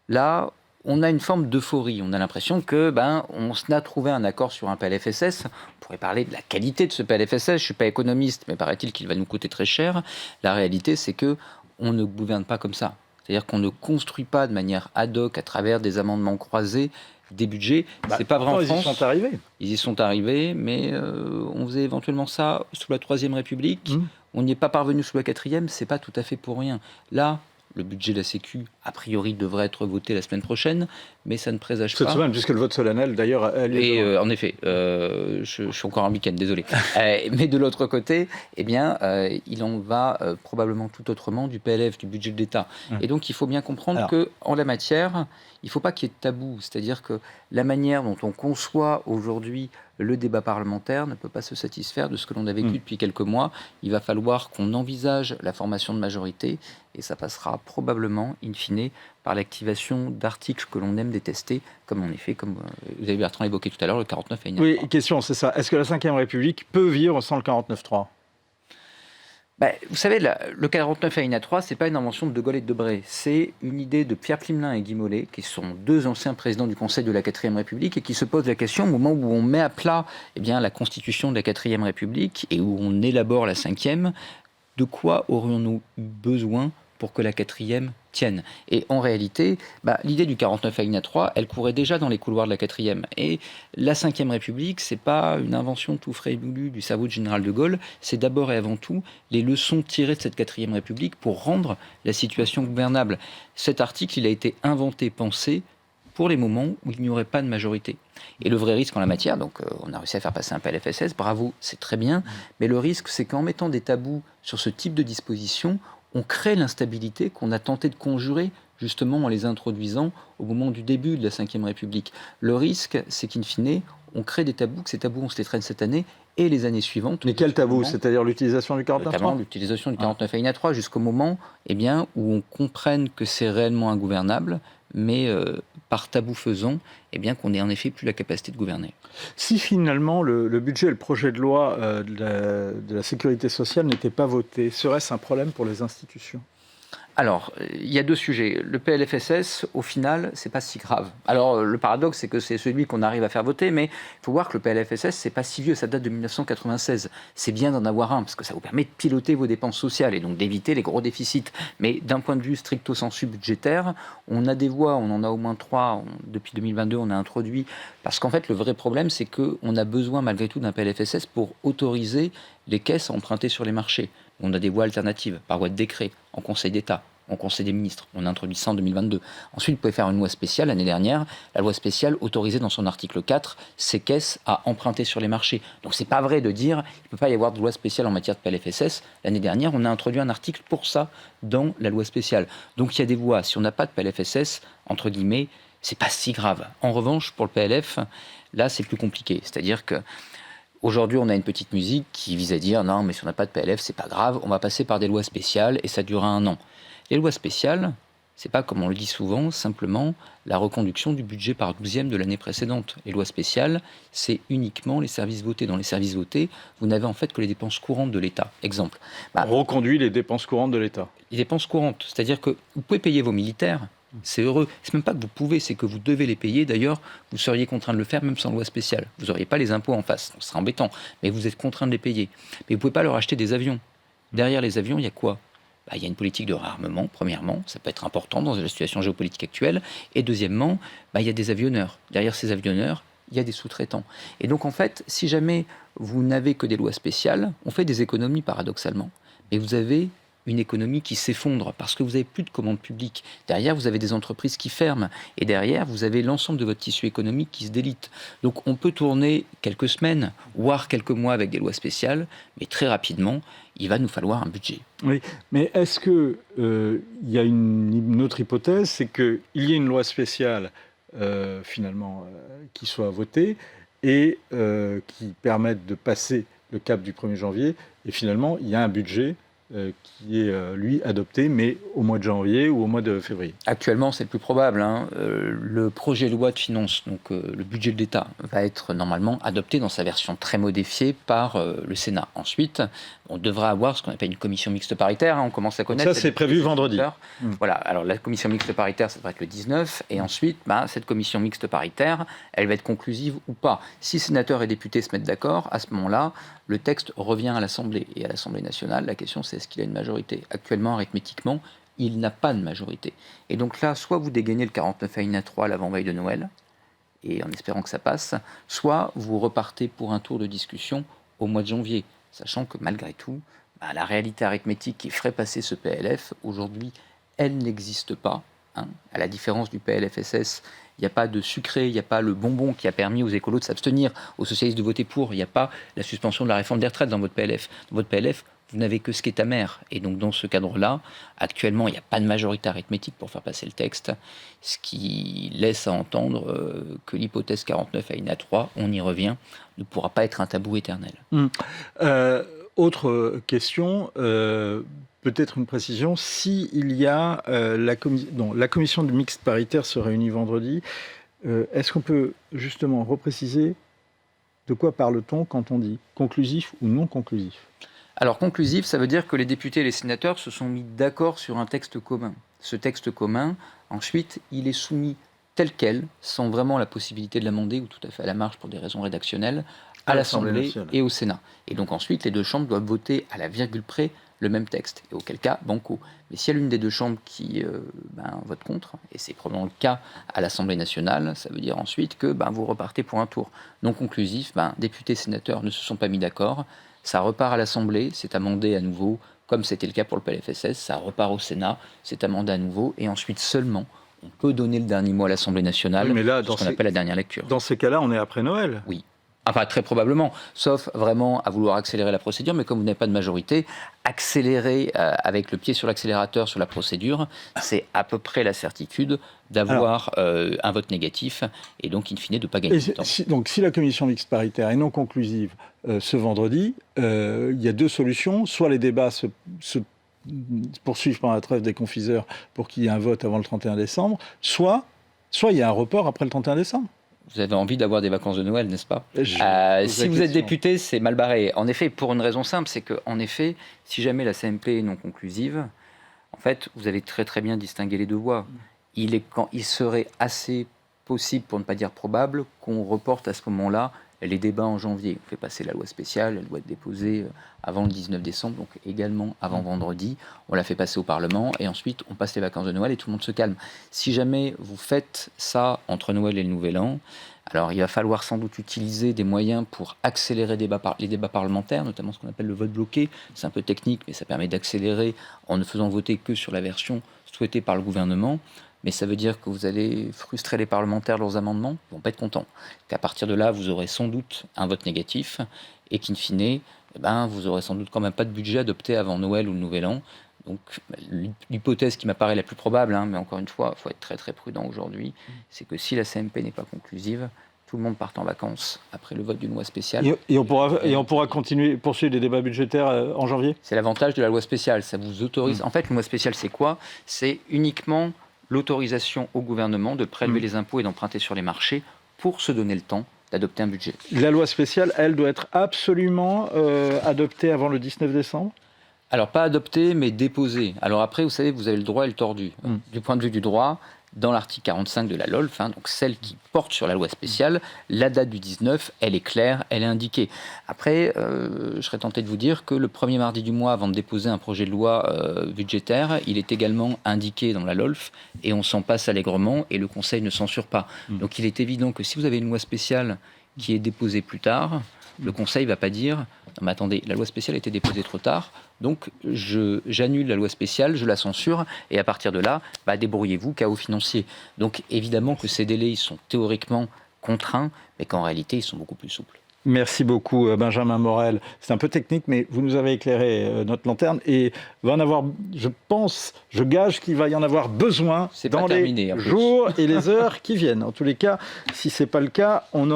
là, on a une forme d'euphorie. On a l'impression que on a trouvé un accord sur un PLFSS. On pourrait parler de la qualité de ce PLFSS. Je ne suis pas économiste, mais paraît-il qu'il va nous coûter très cher. La réalité, c'est que on ne gouverne pas comme ça. C'est-à-dire qu'on ne construit pas de manière ad hoc à travers des amendements croisés des budgets. C'est pas vrai en France. Ils y sont arrivés. Ils y sont arrivés, mais on faisait éventuellement ça sous la Troisième République. On n'y est pas parvenu sous la Quatrième. C'est pas tout à fait pour rien. Là, Le budget de la Sécu, a priori, devrait être voté la semaine prochaine, mais ça ne présage Cette pas. semaine, puisque le vote solennel, d'ailleurs, a lieu Et demain. en effet, je suis encore en week-end, désolé. Mais de l'autre côté, eh bien, il en va probablement tout autrement du PLF, du budget de l'État. Et donc, il faut bien comprendre Alors. qu'en la matière, il ne faut pas qu'il y ait de tabou. C'est-à-dire que la manière dont on conçoit aujourd'hui le débat parlementaire ne peut pas se satisfaire de ce que l'on a vécu depuis quelques mois. Il va falloir qu'on envisage la formation de majorité, et ça passera probablement, in fine, par l'activation d'articles que l'on aime détester, comme en effet, comme vous avez Bertrand évoqué tout à l'heure, le 49 alinéa 3. Oui, question, c'est ça. Est-ce que la Ve République peut vivre sans le 49.3 ? Vous savez, le 49 alinéa 3, ce n'est pas une invention de De Gaulle et de Debré. C'est une idée de Pierre Plimelin et Guy Mollet, qui sont deux anciens présidents du Conseil de la 4e République, et qui se posent la question au moment où on met à plat la constitution de la 4e République et où on élabore la 5e, de quoi aurions-nous eu besoin pour que la 4e tienne? Et en réalité, l'idée du 49 alinéa 3, elle courait déjà dans les couloirs de la 4e. Et la 5e République, c'est pas une invention tout frais et moulu du cerveau du général de Gaulle, c'est d'abord et avant tout les leçons tirées de cette 4e République pour rendre la situation gouvernable. Cet article, il a été inventé, pensé pour les moments où il n'y aurait pas de majorité. Et le vrai risque en la matière, donc on a réussi à faire passer un PLFSS, bravo, c'est très bien, mais le risque, c'est qu'en mettant des tabous sur ce type de dispositions, on crée l'instabilité qu'on a tenté de conjurer justement en les introduisant au moment du début de la Ve République. Le risque, c'est qu'in fine, on crée des tabous, que ces tabous, on se les traîne cette année et les années suivantes. Mais quel tabou? C'est-à-dire l'utilisation du 49.3 ? Notamment l'utilisation du 49 alinéa 3, jusqu'au moment où on comprenne que c'est réellement ingouvernable, mais par tabou faisant, qu'on n'ait en effet plus la capacité de gouverner. Si finalement le budget, le projet de loi de la sécurité sociale n'était pas voté, serait-ce un problème pour les institutions ? Alors, il y a deux sujets. Le PLFSS, au final, c'est pas si grave. Alors, le paradoxe, c'est que c'est celui qu'on arrive à faire voter, mais il faut voir que le PLFSS, c'est pas si vieux, ça date de 1996. C'est bien d'en avoir un, parce que ça vous permet de piloter vos dépenses sociales et donc d'éviter les gros déficits. Mais d'un point de vue stricto sensu budgétaire, on a des voies, on en a au moins 3, depuis 2022, on a introduit, parce qu'en fait, le vrai problème, c'est qu'on a besoin, malgré tout, d'un PLFSS pour autoriser les caisses à emprunter sur les marchés. On a des voies alternatives, par voie de décret, en Conseil d'État, en Conseil des ministres. On a introduit ça en 2022. Ensuite, vous pouvez faire une loi spéciale. L'année dernière, la loi spéciale autorisait dans son article 4 ces caisses à emprunter sur les marchés. Donc, c'est pas vrai de dire qu'il ne peut pas y avoir de loi spéciale en matière de PLFSS. L'année dernière, on a introduit un article pour ça dans la loi spéciale. Donc, il y a des voies. Si on n'a pas de PLFSS, entre guillemets, c'est pas si grave. En revanche, pour le PLF, là, c'est plus compliqué. C'est-à-dire que aujourd'hui, on a une petite musique qui vise à dire non, mais si on n'a pas de PLF, c'est pas grave, on va passer par des lois spéciales et ça durera 1 an. Les lois spéciales, c'est pas, comme on le dit souvent, simplement la reconduction du budget par 12e de l'année précédente. Les lois spéciales, c'est uniquement les services votés. Dans les services votés, vous n'avez en fait que les dépenses courantes de l'État. Exemple. On reconduit les dépenses courantes de l'État. Les dépenses courantes, c'est-à-dire que vous pouvez payer vos militaires. C'est heureux. C'est même pas que vous pouvez, c'est que vous devez les payer. D'ailleurs, vous seriez contraint de le faire même sans loi spéciale. Vous n'auriez pas les impôts en face. Ce serait embêtant. Mais vous êtes contraint de les payer. Mais vous ne pouvez pas leur acheter des avions. Derrière les avions, il y a quoi ? Il y a une politique de réarmement, premièrement. Ça peut être important dans la situation géopolitique actuelle. Et deuxièmement, il y a des avionneurs. Derrière ces avionneurs, il y a des sous-traitants. Et donc, en fait, si jamais vous n'avez que des lois spéciales, on fait des économies, paradoxalement. Mais vous avez une économie qui s'effondre parce que vous n'avez plus de commandes publiques. Derrière, vous avez des entreprises qui ferment. Et derrière, vous avez l'ensemble de votre tissu économique qui se délite. Donc, on peut tourner quelques semaines, voire quelques mois avec des lois spéciales, mais très rapidement, il va nous falloir un budget. Oui, mais est-ce qu'il y a une autre hypothèse, c'est qu'il y ait une loi spéciale, finalement, qui soit votée et qui permette de passer le cap du 1er janvier, et finalement, il y a un budget qui est, lui, adopté, mais au mois de janvier ou au mois de février. Actuellement, c'est le plus probable. Le projet de loi de finances, donc le budget de l'État, va être normalement adopté dans sa version très modifiée par le Sénat. Ensuite, on devra avoir ce qu'on appelle une commission mixte paritaire. On commence à connaître. Ça, c'est prévu vendredi. Voilà. Alors, la commission mixte paritaire, ça devrait être le 19. Et ensuite, cette commission mixte paritaire, elle va être conclusive ou pas. Si sénateurs et députés se mettent d'accord, à ce moment-là, le texte revient à l'Assemblée. Et à l'Assemblée nationale, la question, c'est est-ce qu'il a une majorité ? Actuellement, arithmétiquement, il n'a pas de majorité. Et donc là, soit vous dégainez le 49 alinéa 3 à l'avant-veille de Noël, et en espérant que ça passe, soit vous repartez pour un tour de discussion au mois de janvier, sachant que malgré tout, la réalité arithmétique qui ferait passer ce PLF, aujourd'hui, elle n'existe pas. À la différence du PLFSS, il n'y a pas de sucré, il n'y a pas le bonbon qui a permis aux écolos de s'abstenir, aux socialistes de voter pour, il n'y a pas la suspension de la réforme des retraites dans votre PLF. Dans votre PLF, vous n'avez que ce qui est amer. Et donc, dans ce cadre-là, actuellement, il n'y a pas de majorité arithmétique pour faire passer le texte, ce qui laisse à entendre que l'hypothèse 49 alinéa 3, on y revient, ne pourra pas être un tabou éternel. Autre question, peut-être une précision. Si il y a la commission de mixte paritaire se réunit vendredi, est-ce qu'on peut justement repréciser de quoi parle-t-on quand on dit conclusif ou non conclusif ? Alors conclusif, ça veut dire que les députés et les sénateurs se sont mis d'accord sur un texte commun. Ce texte commun, ensuite, il est soumis tel quel, sans vraiment la possibilité de l'amender ou tout à fait à la marge pour des raisons rédactionnelles, à l'Assemblée et au Sénat. Et donc ensuite, les deux chambres doivent voter à la virgule près le même texte, et auquel cas, banco. Mais s'il y a l'une des deux chambres qui vote contre, et c'est probablement le cas à l'Assemblée nationale, ça veut dire ensuite que vous repartez pour un tour non conclusif. Députés et sénateurs ne se sont pas mis d'accord, ça repart à l'Assemblée, c'est amendé à nouveau, comme c'était le cas pour le PLFSS, ça repart au Sénat, c'est amendé à nouveau, et ensuite seulement, on peut donner le dernier mot à l'Assemblée nationale, mais là, ce qu'on appelle la dernière lecture. Dans ces cas-là, on est après Noël. Oui. Enfin, très probablement, sauf vraiment à vouloir accélérer la procédure, mais comme vous n'avez pas de majorité, accélérer avec le pied sur l'accélérateur sur la procédure, c'est à peu près la certitude d'avoir un vote négatif, et donc, in fine, de ne pas gagner du temps. Donc, si la commission mixte paritaire est non conclusive ce vendredi, il y a deux solutions. Soit les débats se poursuivent pendant la trêve des confiseurs pour qu'il y ait un vote avant le 31 décembre, soit il y a un report après le 31 décembre. Vous avez envie d'avoir des vacances de Noël, n'est-ce pas ? Si vous êtes question. député, c'est mal barré. En effet, pour une raison simple, c'est que, en effet, si jamais la CMP est non conclusive, en fait, vous avez très très bien distingué les deux voies. Il serait assez possible, pour ne pas dire probable, qu'on reporte à ce moment-là les débats en janvier. On fait passer la loi spéciale, elle doit être déposée avant le 19 décembre, donc également avant vendredi. On la fait passer au Parlement et ensuite on passe les vacances de Noël et tout le monde se calme. Si jamais vous faites ça entre Noël et le Nouvel An, alors il va falloir sans doute utiliser des moyens pour accélérer les débats parlementaires, notamment ce qu'on appelle le vote bloqué. C'est un peu technique, mais ça permet d'accélérer en ne faisant voter que sur la version souhaitée par le gouvernement. Mais ça veut dire que vous allez frustrer les parlementaires de leurs amendements, ils ne vont pas être contents. Qu'à partir de là, vous aurez sans doute un vote négatif et qu'in fine, vous aurez sans doute quand même pas de budget adopté avant Noël ou le Nouvel An. Donc l'hypothèse qui m'apparaît la plus probable, mais encore une fois, il faut être très très prudent aujourd'hui, c'est que si la CMP n'est pas conclusive, tout le monde part en vacances après le vote d'une loi spéciale. Et on pourra poursuivre les débats budgétaires en janvier ? C'est l'avantage de la loi spéciale, ça vous autorise. En fait, une loi spéciale, c'est quoi ? C'est uniquement l'autorisation au gouvernement de prélever les impôts et d'emprunter sur les marchés pour se donner le temps d'adopter un budget. La loi spéciale, elle, doit être absolument adoptée avant le 19 décembre ? Alors, pas adoptée, mais déposée. Alors après, vous savez, vous avez le droit et le tordu. Du point de vue du droit, dans l'article 45 de la LOLF, donc celle qui porte sur la loi spéciale, la date du 19, elle est claire, elle est indiquée. Après, je serais tenté de vous dire que le premier mardi du mois, avant de déposer un projet de loi budgétaire, il est également indiqué dans la LOLF, et on s'en passe allègrement, et le Conseil ne censure pas. Donc il est évident que si vous avez une loi spéciale qui est déposée plus tard, le Conseil ne va pas dire « Non mais attendez, la loi spéciale a été déposée trop tard, donc j'annule la loi spéciale, je la censure, et à partir de là, débrouillez-vous, chaos financier ». Donc évidemment que ces délais, ils sont théoriquement contraints, mais qu'en réalité, ils sont beaucoup plus souples. Merci beaucoup Benjamin Morel. C'est un peu technique, mais vous nous avez éclairé notre lanterne et va en avoir, je gage qu'il va y en avoir besoin dans les jours et les heures qui viennent. En tous les cas, si ce n'est pas le cas, on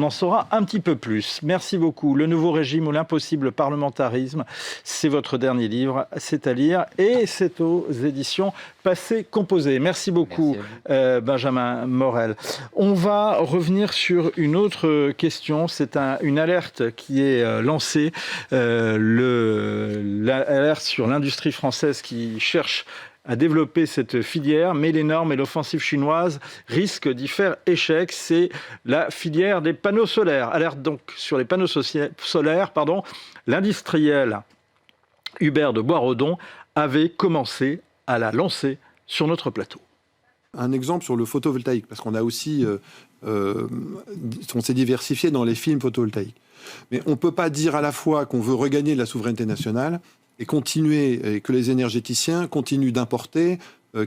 en saura un petit peu plus. Merci beaucoup. Le nouveau régime ou l'impossible parlementarisme, c'est votre dernier livre, c'est à lire et c'est aux éditions Passé Composé. Merci beaucoup Benjamin Morel. On va revenir sur une autre question. C'est une alerte qui est lancée, l'alerte sur l'industrie française qui cherche à développer cette filière, mais les normes et l'offensive chinoise risquent d'y faire échec. C'est la filière des panneaux solaires. Alerte donc sur les panneaux solaires, l'industriel Hubert de Boisredon avait commencé à la lancer sur notre plateau. Un exemple sur le photovoltaïque, parce qu'on a aussi, on s'est diversifié dans les films photovoltaïques. Mais on ne peut pas dire à la fois qu'on veut regagner la souveraineté nationale et que les énergéticiens continuent d'importer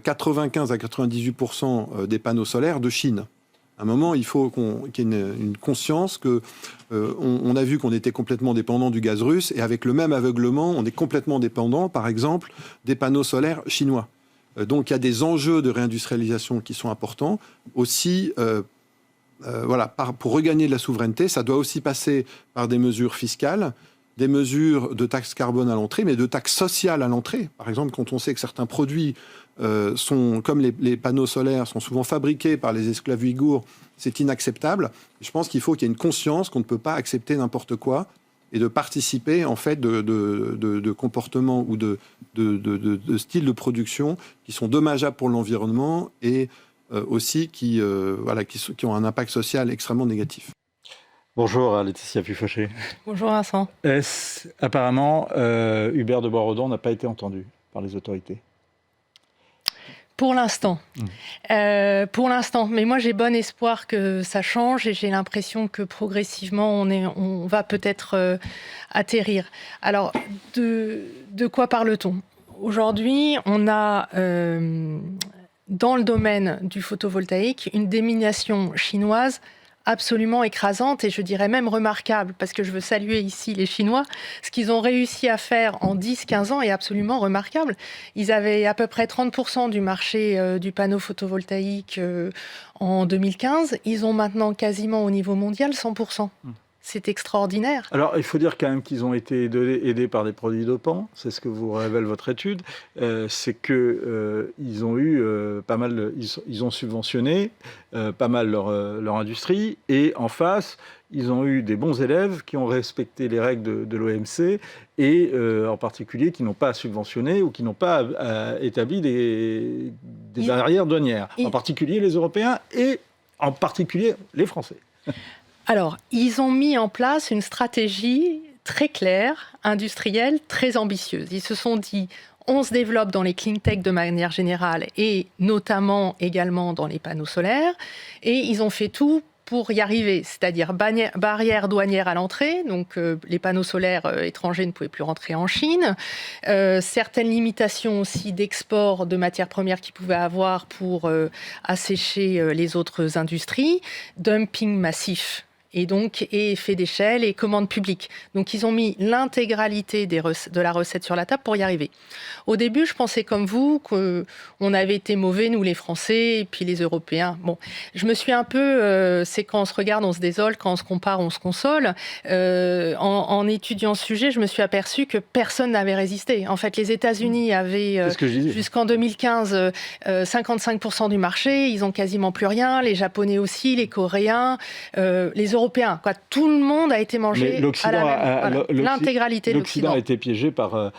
95 à 98% des panneaux solaires de Chine. À un moment, il faut qu'il y ait une conscience que on a vu qu'on était complètement dépendant du gaz russe, et avec le même aveuglement, on est complètement dépendant, par exemple, des panneaux solaires chinois. Donc il y a des enjeux de réindustrialisation qui sont importants. Aussi, pour regagner de la souveraineté, ça doit aussi passer par des mesures fiscales, des mesures de taxes carbone à l'entrée, mais de taxes sociales à l'entrée. Par exemple, quand on sait que certains produits comme les panneaux solaires, sont souvent fabriqués par les esclaves ouïghours, c'est inacceptable. Je pense qu'il faut qu'il y ait une conscience qu'on ne peut pas accepter n'importe quoi et de participer en fait de comportements ou de styles de production qui sont dommageables pour l'environnement et aussi qui ont un impact social extrêmement négatif. Bonjour Laetitia Pufauché. Bonjour Vincent. Apparemment, Hubert de Boisredon n'a pas été entendu par les autorités. Pour l'instant. Mais moi j'ai bon espoir que ça change et j'ai l'impression que progressivement on va peut-être atterrir. Alors, de quoi parle-t-on ? Aujourd'hui, on a dans le domaine du photovoltaïque une domination chinoise absolument écrasante et je dirais même remarquable, parce que je veux saluer ici les Chinois. Ce qu'ils ont réussi à faire en 10-15 ans est absolument remarquable. Ils avaient à peu près 30% du marché du panneau photovoltaïque en 2015. Ils ont maintenant quasiment au niveau mondial 100%. C'est extraordinaire. Alors, il faut dire quand même qu'ils ont été aidés par des produits dopants. C'est ce que vous révèle votre étude. C'est qu'ils ont eu pas mal, ils ont subventionné pas mal leur industrie. Et en face, ils ont eu des bons élèves qui ont respecté les règles de l'OMC et en particulier qui n'ont pas subventionné ou qui n'ont pas établi des barrières douanières. En particulier les Européens et en particulier les Français. Alors, ils ont mis en place une stratégie très claire, industrielle, très ambitieuse. Ils se sont dit, on se développe dans les clean tech de manière générale et notamment également dans les panneaux solaires. Et ils ont fait tout pour y arriver, c'est-à-dire barrières douanières à l'entrée, donc les panneaux solaires étrangers ne pouvaient plus rentrer en Chine, certaines limitations aussi d'export de matières premières qu'ils pouvaient avoir pour assécher les autres industries, dumping massif. Et donc, effet d'échelle et commande publique. Donc, ils ont mis l'intégralité de la recette sur la table pour y arriver. Au début, je pensais comme vous qu'on avait été mauvais, nous les Français, et puis les Européens. Bon, je me suis un peu... c'est quand on se regarde, on se désole, quand on se compare, on se console. En étudiant ce sujet, je me suis aperçu que personne n'avait résisté. En fait, les États-Unis avaient, jusqu'en 2015, 55% du marché. Ils ont quasiment plus rien. Les Japonais aussi, les Coréens, les Européens, quoi. Tout le monde a été mangé à la même... l'intégralité de l'Occident. L'Occident a été piégé par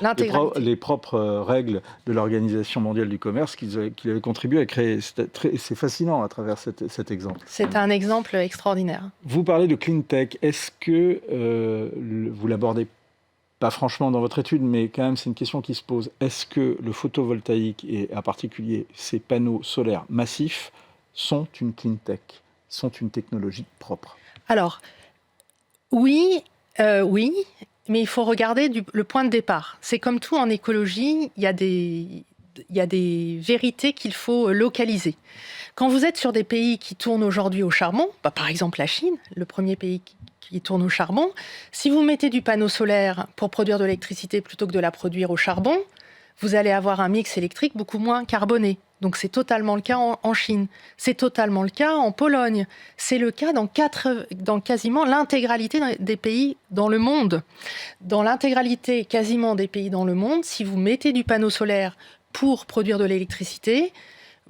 les propres règles de l'Organisation mondiale du commerce qu'il avait contribué à créer. C'est fascinant à travers cet exemple. C'est un exemple extraordinaire. Vous parlez de clean tech. Est-ce que vous l'abordez pas franchement dans votre étude, mais quand même c'est une question qui se pose. Est-ce que le photovoltaïque et en particulier ces panneaux solaires massifs sont une clean tech, sont une technologie propre ? Alors, oui, mais il faut regarder le point de départ. C'est comme tout en écologie, il y a des vérités qu'il faut localiser. Quand vous êtes sur des pays qui tournent aujourd'hui au charbon, par exemple la Chine, le premier pays qui tourne au charbon, si vous mettez du panneau solaire pour produire de l'électricité plutôt que de la produire au charbon, vous allez avoir un mix électrique beaucoup moins carboné. Donc c'est totalement le cas en Chine, c'est totalement le cas en Pologne, c'est le cas dans quasiment l'intégralité des pays dans le monde. Dans l'intégralité quasiment des pays dans le monde, si vous mettez du panneau solaire pour produire de l'électricité,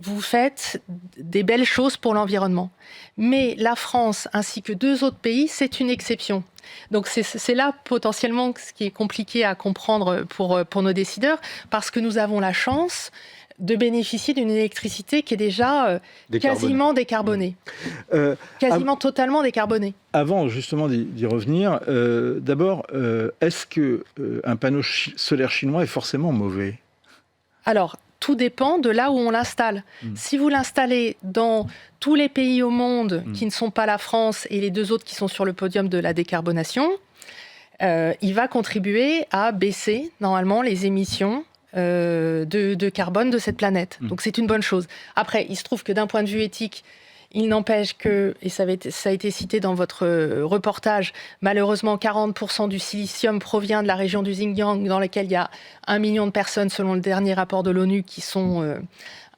vous faites des belles choses pour l'environnement. Mais la France ainsi que 2 autres pays, c'est une exception. Donc c'est là potentiellement ce qui est compliqué à comprendre pour nos décideurs, parce que nous avons la chance de bénéficier d'une électricité qui est déjà quasiment décarbonée. Quasiment totalement décarbonée. Avant justement d'y revenir, d'abord, est-ce qu'un panneau solaire chinois est forcément mauvais ? Alors, tout dépend de là où on l'installe. Si vous l'installez dans tous les pays au monde qui ne sont pas la France et les 2 autres qui sont sur le podium de la décarbonation, il va contribuer à baisser normalement les émissions de carbone de cette planète. Donc c'est une bonne chose. Après, il se trouve que d'un point de vue éthique, il n'empêche que, et ça a été cité dans votre reportage, malheureusement 40% du silicium provient de la région du Xinjiang, dans laquelle il y a 1 million de personnes, selon le dernier rapport de l'ONU, qui sont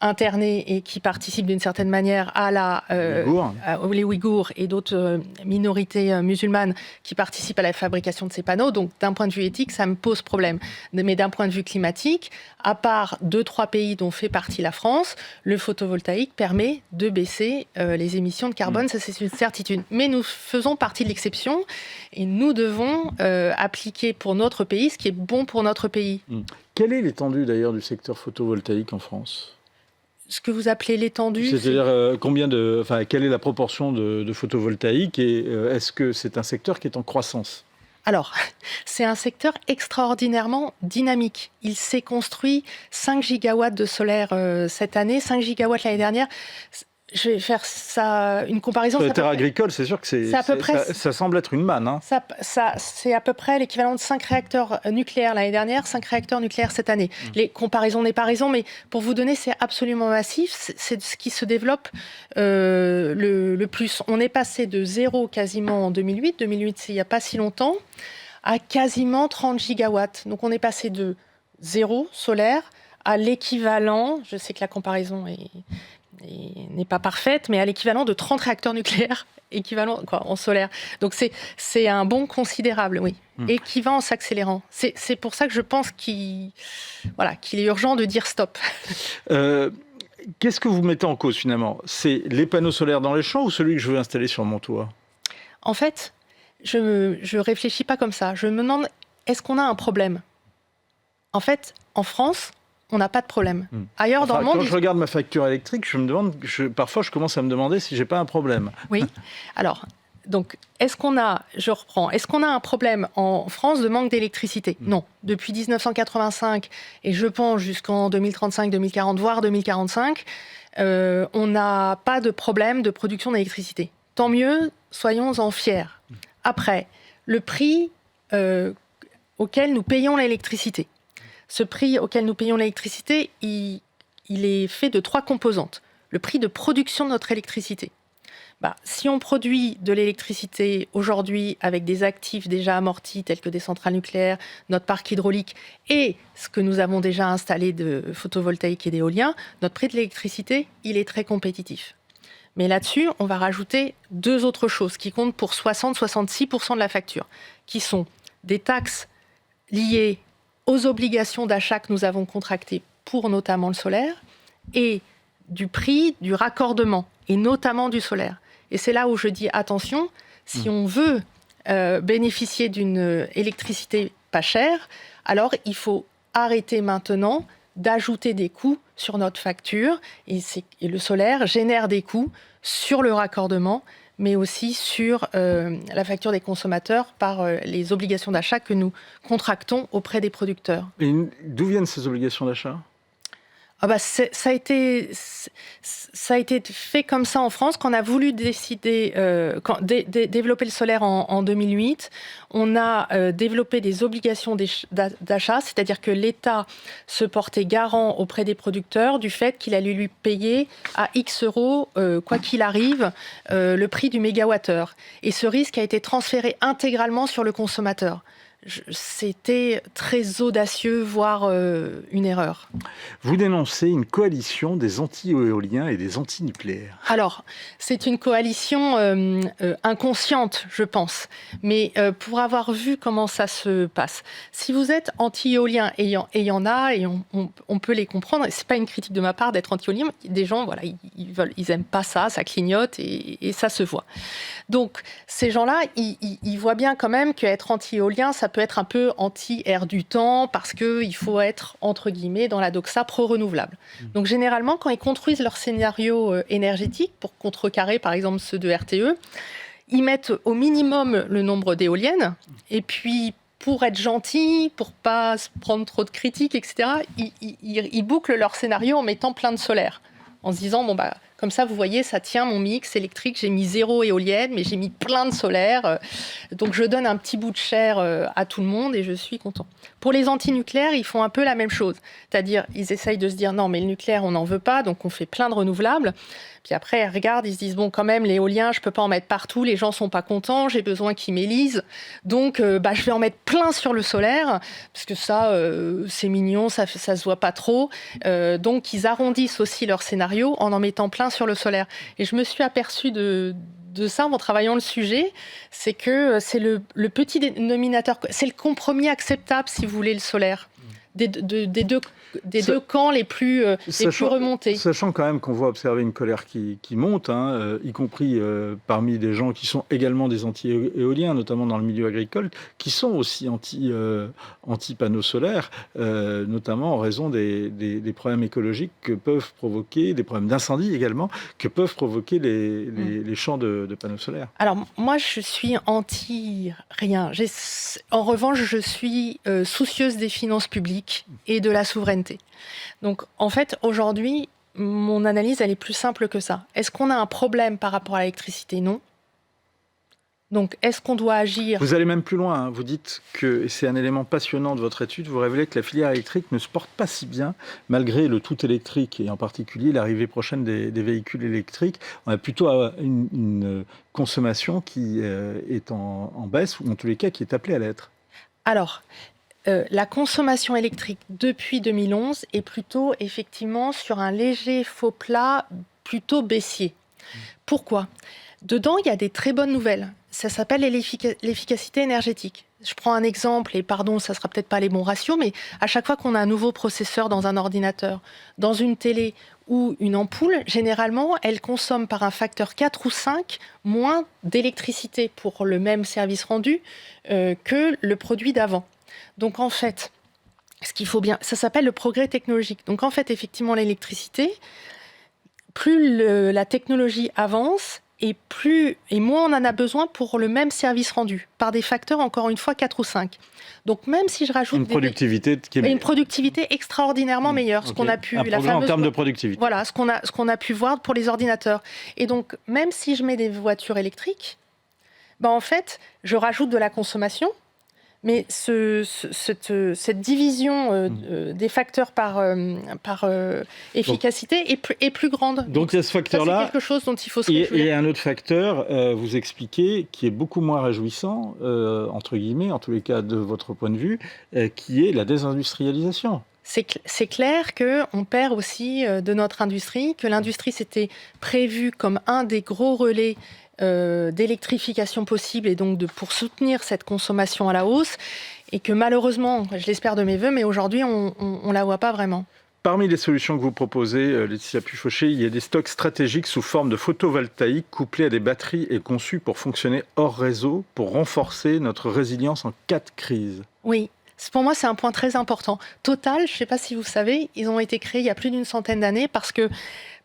internés et qui participent d'une certaine manière à les Ouïghours et d'autres minorités musulmanes qui participent à la fabrication de ces panneaux. Donc, d'un point de vue éthique, ça me pose problème. Mais d'un point de vue climatique, à part 2-3 pays dont fait partie la France, le photovoltaïque permet de baisser les émissions de carbone, ça c'est une certitude. Mais nous faisons partie de l'exception et nous devons appliquer pour notre pays ce qui est bon pour notre pays. Quelle est l'étendue d'ailleurs du secteur photovoltaïque en France ? Ce que vous appelez l'étendue. C'est-à-dire quelle est la proportion de photovoltaïque et est-ce que c'est un secteur qui est en croissance ? Alors, c'est un secteur extraordinairement dynamique. Il s'est construit 5 gigawatts de solaire cette année, 5 gigawatts l'année dernière. Je vais faire ça, une comparaison. Sur les terres agricoles, c'est sûr que ça semble être une manne. Hein. C'est à peu près l'équivalent de 5 réacteurs nucléaires l'année dernière, 5 réacteurs nucléaires cette année. Les comparaisons n'est pas raison, mais pour vous donner, c'est absolument massif. C'est ce qui se développe le plus. On est passé de 0 quasiment en 2008. 2008, c'est il n'y a pas si longtemps, à quasiment 30 gigawatts. Donc on est passé de 0 solaire à l'équivalent, je sais que la comparaison n'est pas parfaite, mais à l'équivalent de 30 réacteurs nucléaires équivalent en solaire. Donc c'est un bond considérable, oui, et qui va en s'accélérant. C'est pour ça que je pense qu'il est urgent de dire stop. Qu'est-ce que vous mettez en cause finalement ? C'est les panneaux solaires dans les champs ou celui que je veux installer sur mon toit ? En fait, je réfléchis pas comme ça. Je me demande, est-ce qu'on a un problème ? En fait, en France, on n'a pas de problème. Ailleurs dans le monde... Quand je regarde ma facture électrique, parfois je commence à me demander si j'ai pas un problème. Oui. Alors, donc, est-ce qu'on a un problème en France de manque d'électricité ? Non. Depuis 1985, et je pense jusqu'en 2035, 2040, voire 2045, on n'a pas de problème de production d'électricité. Tant mieux, soyons-en fiers. Après, le prix auquel nous payons l'électricité. Ce prix auquel nous payons l'électricité, il est fait de 3 composantes. Le prix de production de notre électricité. Si on produit de l'électricité aujourd'hui avec des actifs déjà amortis tels que des centrales nucléaires, notre parc hydraulique et ce que nous avons déjà installé de photovoltaïque et d'éolien, notre prix de l'électricité, il est très compétitif. Mais là-dessus, on va rajouter 2 autres choses qui comptent pour 60-66% de la facture, qui sont des taxes liées aux obligations d'achat que nous avons contractées pour notamment le solaire et du prix du raccordement, et notamment du solaire. Et c'est là où je dis attention, si on veut bénéficier d'une électricité pas chère, alors il faut arrêter maintenant d'ajouter des coûts sur notre facture. Et le solaire génère des coûts sur le raccordement, mais aussi sur la facture des consommateurs par les obligations d'achat que nous contractons auprès des producteurs. Et d'où viennent ces obligations d'achat ? Ça a été fait comme ça en France, quand on a voulu développer le solaire en 2008. On a développé des obligations d'achat, c'est-à-dire que l'État se portait garant auprès des producteurs du fait qu'il allait lui payer à X euros, quoi qu'il arrive, le prix du mégawattheure. Et ce risque a été transféré intégralement sur le consommateur. C'était très audacieux, voire une erreur. Vous dénoncez une coalition des anti-éoliens et des anti-nucléaires. Alors, c'est une coalition inconsciente, je pense. Mais pour avoir vu comment ça se passe, si vous êtes anti-éolien, et il y en a, et on peut les comprendre, c'est pas une critique de ma part d'être anti-éolien, des gens, voilà, ils aiment pas ça, ça clignote, et ça se voit. Donc, ces gens-là, ils voient bien quand même qu'être anti-éolien, ça peut être un peu anti-air du temps parce qu'il faut être, entre guillemets, dans la doxa pro-renouvelable. Donc généralement, quand ils construisent leur scénario énergétique pour contrecarrer, par exemple, ceux de RTE, ils mettent au minimum le nombre d'éoliennes et puis, pour être gentils, pour pas se prendre trop de critiques, etc., ils bouclent leur scénario en mettant plein de solaire, en se disant, Comme ça, vous voyez, ça tient mon mix électrique. J'ai mis 0 éolienne, mais j'ai mis plein de solaire. Donc, je donne un petit bout de chair à tout le monde et je suis content. Pour les anti-nucléaires, ils font un peu la même chose. C'est-à-dire, ils essayent de se dire, non, mais le nucléaire, on n'en veut pas, donc on fait plein de renouvelables. Puis après, ils regardent, ils se disent, bon, quand même, l'éolien, je ne peux pas en mettre partout, les gens ne sont pas contents, j'ai besoin qu'ils m'élisent. Donc, je vais en mettre plein sur le solaire, parce que ça, c'est mignon, ça se voit pas trop. Donc, ils arrondissent aussi leur scénario en mettant plein sur le solaire. Et je me suis aperçue de ça en travaillant le sujet, c'est que c'est le petit dénominateur, c'est le compromis acceptable, si vous voulez, le solaire. Des deux camps les plus remontés. Sachant quand même qu'on voit observer une colère qui monte, y compris parmi des gens qui sont également des anti-éoliens, notamment dans le milieu agricole, qui sont aussi anti-panneaux solaires, notamment en raison des problèmes écologiques que peuvent provoquer, des problèmes d'incendie également, que peuvent provoquer les champs de panneaux solaires. Alors, moi, je suis anti-rien. En revanche, je suis soucieuse des finances publiques et de la souveraineté. Donc, en fait, aujourd'hui, mon analyse, elle est plus simple que ça. Est-ce qu'on a un problème par rapport à l'électricité ? Non. Donc, est-ce qu'on doit agir ? Vous allez même plus loin. Vous dites que, et c'est un élément passionnant de votre étude, vous révélez que la filière électrique ne se porte pas si bien, malgré le tout électrique, et en particulier l'arrivée prochaine des véhicules électriques. On a plutôt une consommation qui est en baisse, ou en tous les cas qui est appelée à l'être. Alors, la consommation électrique depuis 2011 est plutôt effectivement sur un léger faux plat plutôt baissier. Pourquoi ? Dedans, il y a des très bonnes nouvelles. Ça s'appelle l'efficacité énergétique. Je prends un exemple, et pardon, ça ne sera peut-être pas les bons ratios, mais à chaque fois qu'on a un nouveau processeur dans un ordinateur, dans une télé ou une ampoule, généralement, elle consomme par un facteur 4 ou 5 moins d'électricité pour le même service rendu que le produit d'avant. Donc en fait, ce qu'il faut bien, ça s'appelle le progrès technologique. Donc en fait, effectivement, l'électricité, plus la technologie avance et moins on en a besoin pour le même service rendu, par des facteurs, encore une fois, 4 ou 5. Donc même si je rajoute une productivité extraordinairement meilleure, ce qu'on a pu, en termes de productivité. Voilà, ce qu'on a pu voir pour les ordinateurs. Et donc même si je mets des voitures électriques, en fait, je rajoute de la consommation. Mais cette division des facteurs par efficacité est plus grande. Donc il y a ce facteur-là. C'est quelque chose dont il faut se réjouir. Et un autre facteur, vous expliquez, qui est beaucoup moins réjouissant, entre guillemets, en tous les cas de votre point de vue, qui est la désindustrialisation. C'est clair qu'on perd aussi de notre industrie, que l'industrie s'était prévue comme un des gros relais d'électrification possible et donc pour soutenir cette consommation à la hausse et que malheureusement, je l'espère de mes voeux, mais aujourd'hui on ne la voit pas vraiment. Parmi les solutions que vous proposez, Laetitia Puy-Fauché, il y a des stocks stratégiques sous forme de photovoltaïque couplés à des batteries et conçus pour fonctionner hors réseau pour renforcer notre résilience en cas de crise. Oui. Pour moi, c'est un point très important. Total, je ne sais pas si vous savez, ils ont été créés il y a plus d'une centaine d'années parce que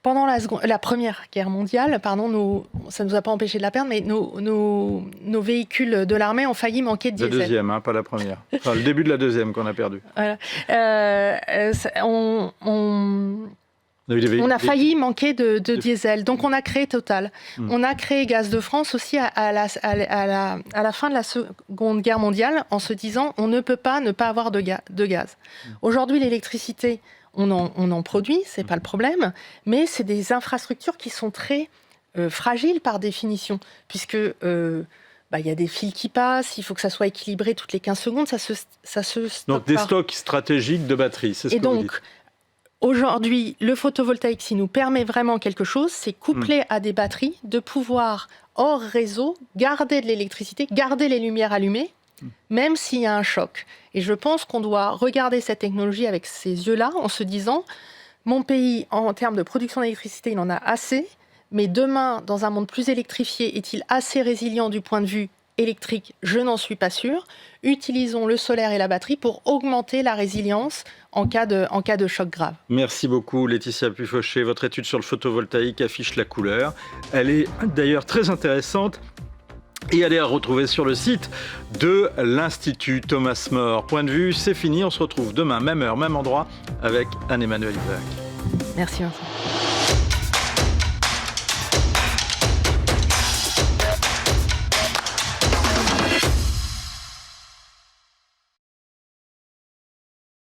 pendant la Première Guerre mondiale, ça ne nous a pas empêché de la perdre, mais nos véhicules de l'armée ont failli manquer de diesel. La deuxième, pas la première. Enfin, le début de la deuxième qu'on a perdu. Voilà. On a failli manquer de diesel, donc on a créé Total. On a créé Gaz de France aussi à la fin de la Seconde Guerre mondiale en se disant on ne peut pas ne pas avoir de gaz. Aujourd'hui, l'électricité, on en produit, c'est pas le problème, mais c'est des infrastructures qui sont très fragiles par définition, puisque y a des fils qui passent, il faut que ça soit équilibré toutes les 15 secondes, ça se stocke. Donc des stocks stratégiques de batteries, c'est ce que vous dites. Aujourd'hui, le photovoltaïque, s'il nous permet vraiment quelque chose, c'est couplé à des batteries, de pouvoir, hors réseau, garder de l'électricité, garder les lumières allumées, même s'il y a un choc. Et je pense qu'on doit regarder cette technologie avec ces yeux-là, en se disant, mon pays, en termes de production d'électricité, il en a assez, mais demain, dans un monde plus électrifié, est-il assez résilient du point de vue électrique? Je n'en suis pas sûre. Utilisons le solaire et la batterie pour augmenter la résilience en cas de choc grave. Merci beaucoup Laetitia Puy-Fauché. Votre étude sur le photovoltaïque affiche la couleur. Elle est d'ailleurs très intéressante et elle est à retrouver sur le site de l'Institut Thomas More. Point de vue, c'est fini. On se retrouve demain, même heure, même endroit, avec Anne-Emmanuelle Isaac. Merci Vincent.